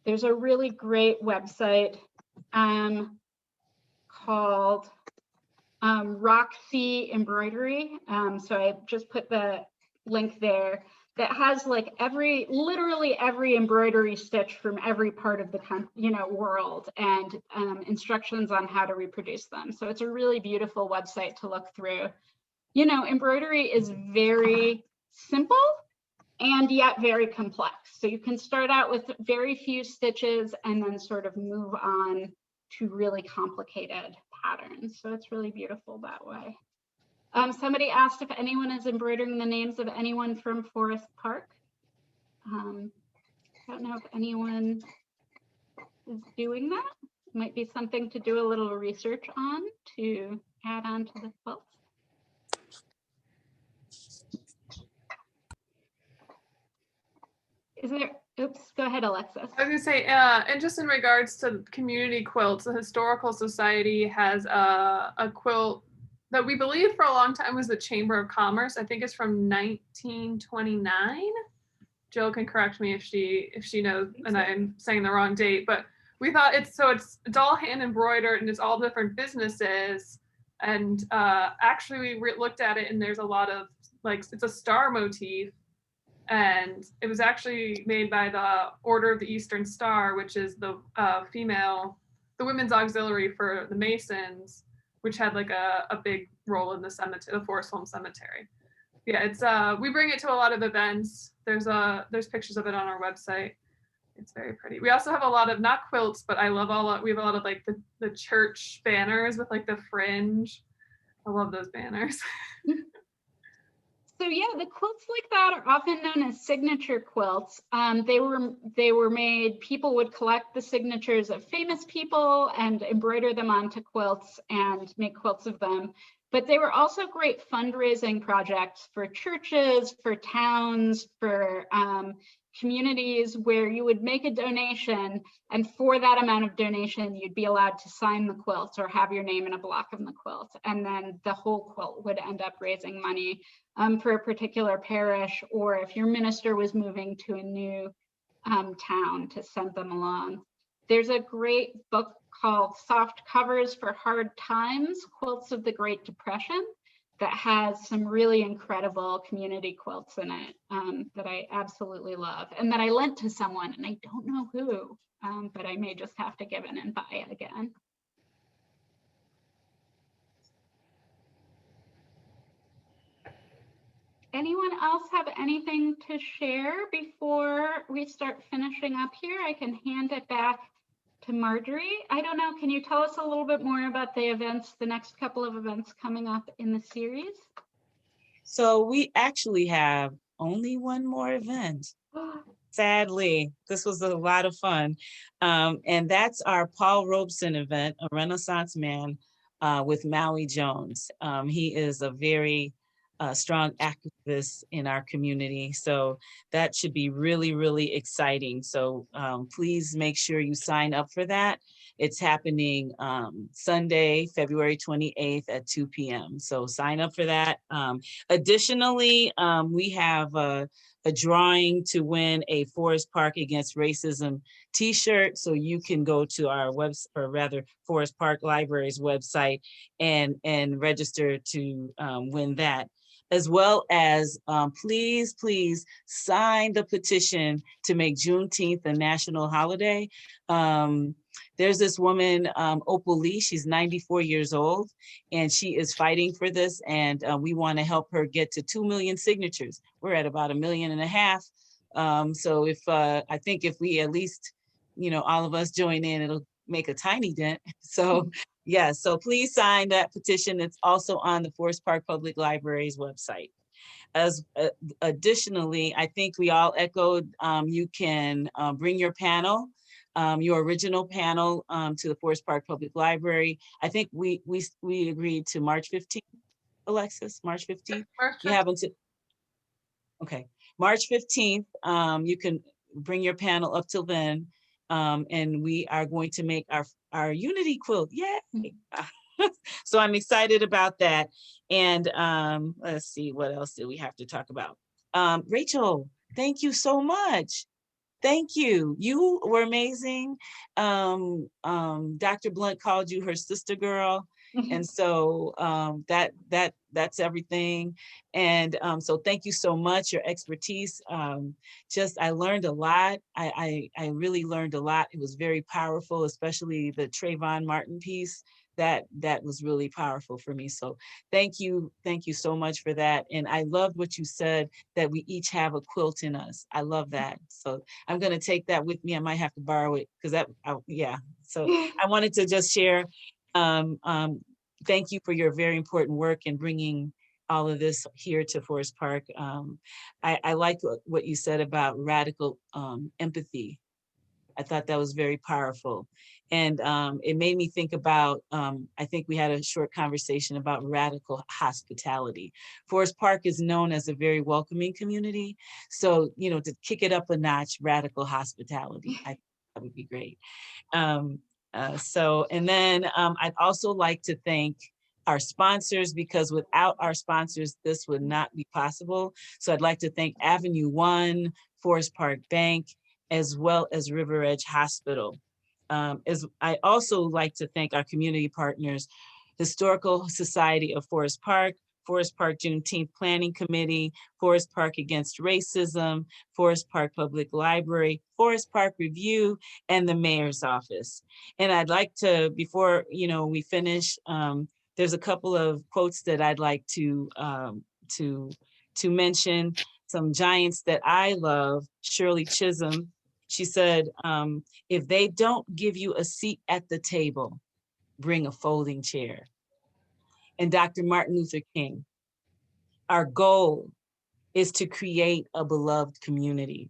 there's a really great website called Roxy Embroidery. So I just put the link there, that has like literally every embroidery stitch from every part of the world, and instructions on how to reproduce them. So it's a really beautiful website to look through. You know, embroidery is very simple and yet very complex. So you can start out with very few stitches and then sort of move on to really complicated patterns. So it's really beautiful that way. Somebody asked if anyone is embroidering the names of anyone from Forest Park. I don't know if anyone is doing that. Might be something to do a little research on to add on to the quilts. Is there, oops, go ahead, Alexis. I was gonna say, and just in regards to community quilts, the Historical Society has a quilt that we believe for a long time was the Chamber of Commerce. I think it's from 1929. Jill can correct me if she knows, and I'm saying the wrong date, but we thought it's all hand embroidered and it's all different businesses. And actually we looked at it, and there's a lot of, like, it's a star motif. And it was actually made by the Order of the Eastern Star, which is the women's auxiliary for the Masons, which had like a big role in the cemetery, the Forest Home Cemetery. Yeah, it's we bring it to a lot of events. There's pictures of it on our website. It's very pretty. We also have a lot of, not quilts, but we have a lot of like the church banners with like the fringe. I love those banners. So yeah, the quilts like that are often known as signature quilts. They were made, people would collect the signatures of famous people and embroider them onto quilts and make quilts of them. But they were also great fundraising projects for churches, for towns, for communities, where you would make a donation, and for that amount of donation, you'd be allowed to sign the quilt or have your name in a block of the quilt. And then the whole quilt would end up raising money for a particular parish, or if your minister was moving to a new town, to send them along. There's a great book called Soft Covers for Hard Times, Quilts of the Great Depression, that has some really incredible community quilts in it that I absolutely love, and that I lent to someone, and I don't know who, but I may just have to give in and buy it again. Anyone else have anything to share before we start finishing up here? I can hand it back to Marjorie. I don't know, can you tell us a little bit more about the events, the next couple of events coming up in the series? So we actually have only one more event. Sadly, this was a lot of fun. And that's our Paul Robeson event, A Renaissance Man with Maui Jones. He is a very strong activist in our community. So that should be really, really exciting. So please make sure you sign up for that. It's happening Sunday, February 28th at 2 p.m. So sign up for that. Additionally, we have a drawing to win a Forest Park Against Racism t-shirt. So you can go to our website, or rather Forest Park Library's website, and register to win that. As well as please sign the petition to make Juneteenth a national holiday. There's this woman, Opal Lee, she's 94 years old, and she is fighting for this, and we want to help her get to 2 million signatures. We're at about 1.5 million. So if I think if we at least, all of us join in, it'll make a tiny dent. So yeah, so please sign that petition. It's also on the Forest Park Public Library's website. As additionally, I think we all echoed, you can bring your panel, your original panel to the Forest Park Public Library. I think we agreed to March 15th, Alexis, March 15th. You haven't, okay, March 15th, you can bring your panel up till then. And we are going to make our Unity quilt, yay! So I'm excited about that. And let's see, what else do we have to talk about? Rachel, thank you so much. Thank you. You were amazing. Dr. Blunt called you her sister girl. And so that's everything. And so thank you so much, your expertise. I learned a lot. I really learned a lot. It was very powerful, especially the Trayvon Martin piece. That was really powerful for me. So thank you so much for that. And I loved what you said, that we each have a quilt in us. I love that. So I'm gonna take that with me. I might have to borrow it because yeah. So I wanted to just share, thank you for your very important work in bringing all of this here to Forest Park. I like what you said about radical empathy. I thought that was very powerful. And it made me think about, I think we had a short conversation about radical hospitality. Forest Park is known as a very welcoming community. So, to kick it up a notch, radical hospitality, I think that would be great. And then I'd also like to thank our sponsors, because without our sponsors, this would not be possible. So I'd like to thank Avenue One, Forest Park Bank, as well as River Edge Hospital. I also like to thank our community partners, Historical Society of Forest Park Juneteenth Planning Committee, Forest Park Against Racism, Forest Park Public Library, Forest Park Review, and the Mayor's Office. And I'd like to, before we finish, there's a couple of quotes that I'd like to mention. Some giants that I love. Shirley Chisholm, she said, if they don't give you a seat at the table, bring a folding chair. And Dr. Martin Luther King, our goal is to create a beloved community.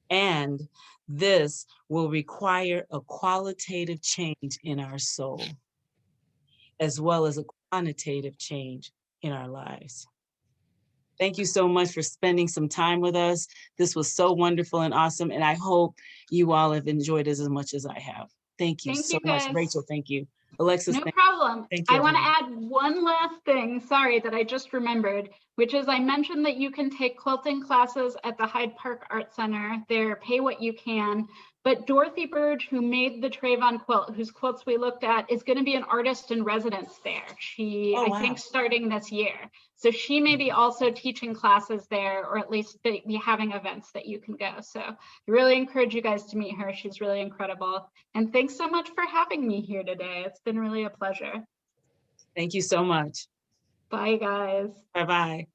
And this will require a qualitative change in our soul, as well as a quantitative change in our lives. Thank you so much for spending some time with us. This was so wonderful and awesome, and I hope you all have enjoyed it as much as I have. Thank you so much. Rachel, thank you. Alexis, no problem. Thank you. I want to add one last thing, sorry, that I just remembered, which is I mentioned that you can take quilting classes at the Hyde Park Art Center. They're pay what you can. But Dorothy Burge, who made the Trayvon quilt, whose quilts we looked at, is going to be an artist in residence there. I think starting this year. So she may be also teaching classes there, or at least be having events that you can go. So I really encourage you guys to meet her. She's really incredible. And thanks so much for having me here today. It's been really a pleasure. Thank you so much. Bye, guys. Bye-bye.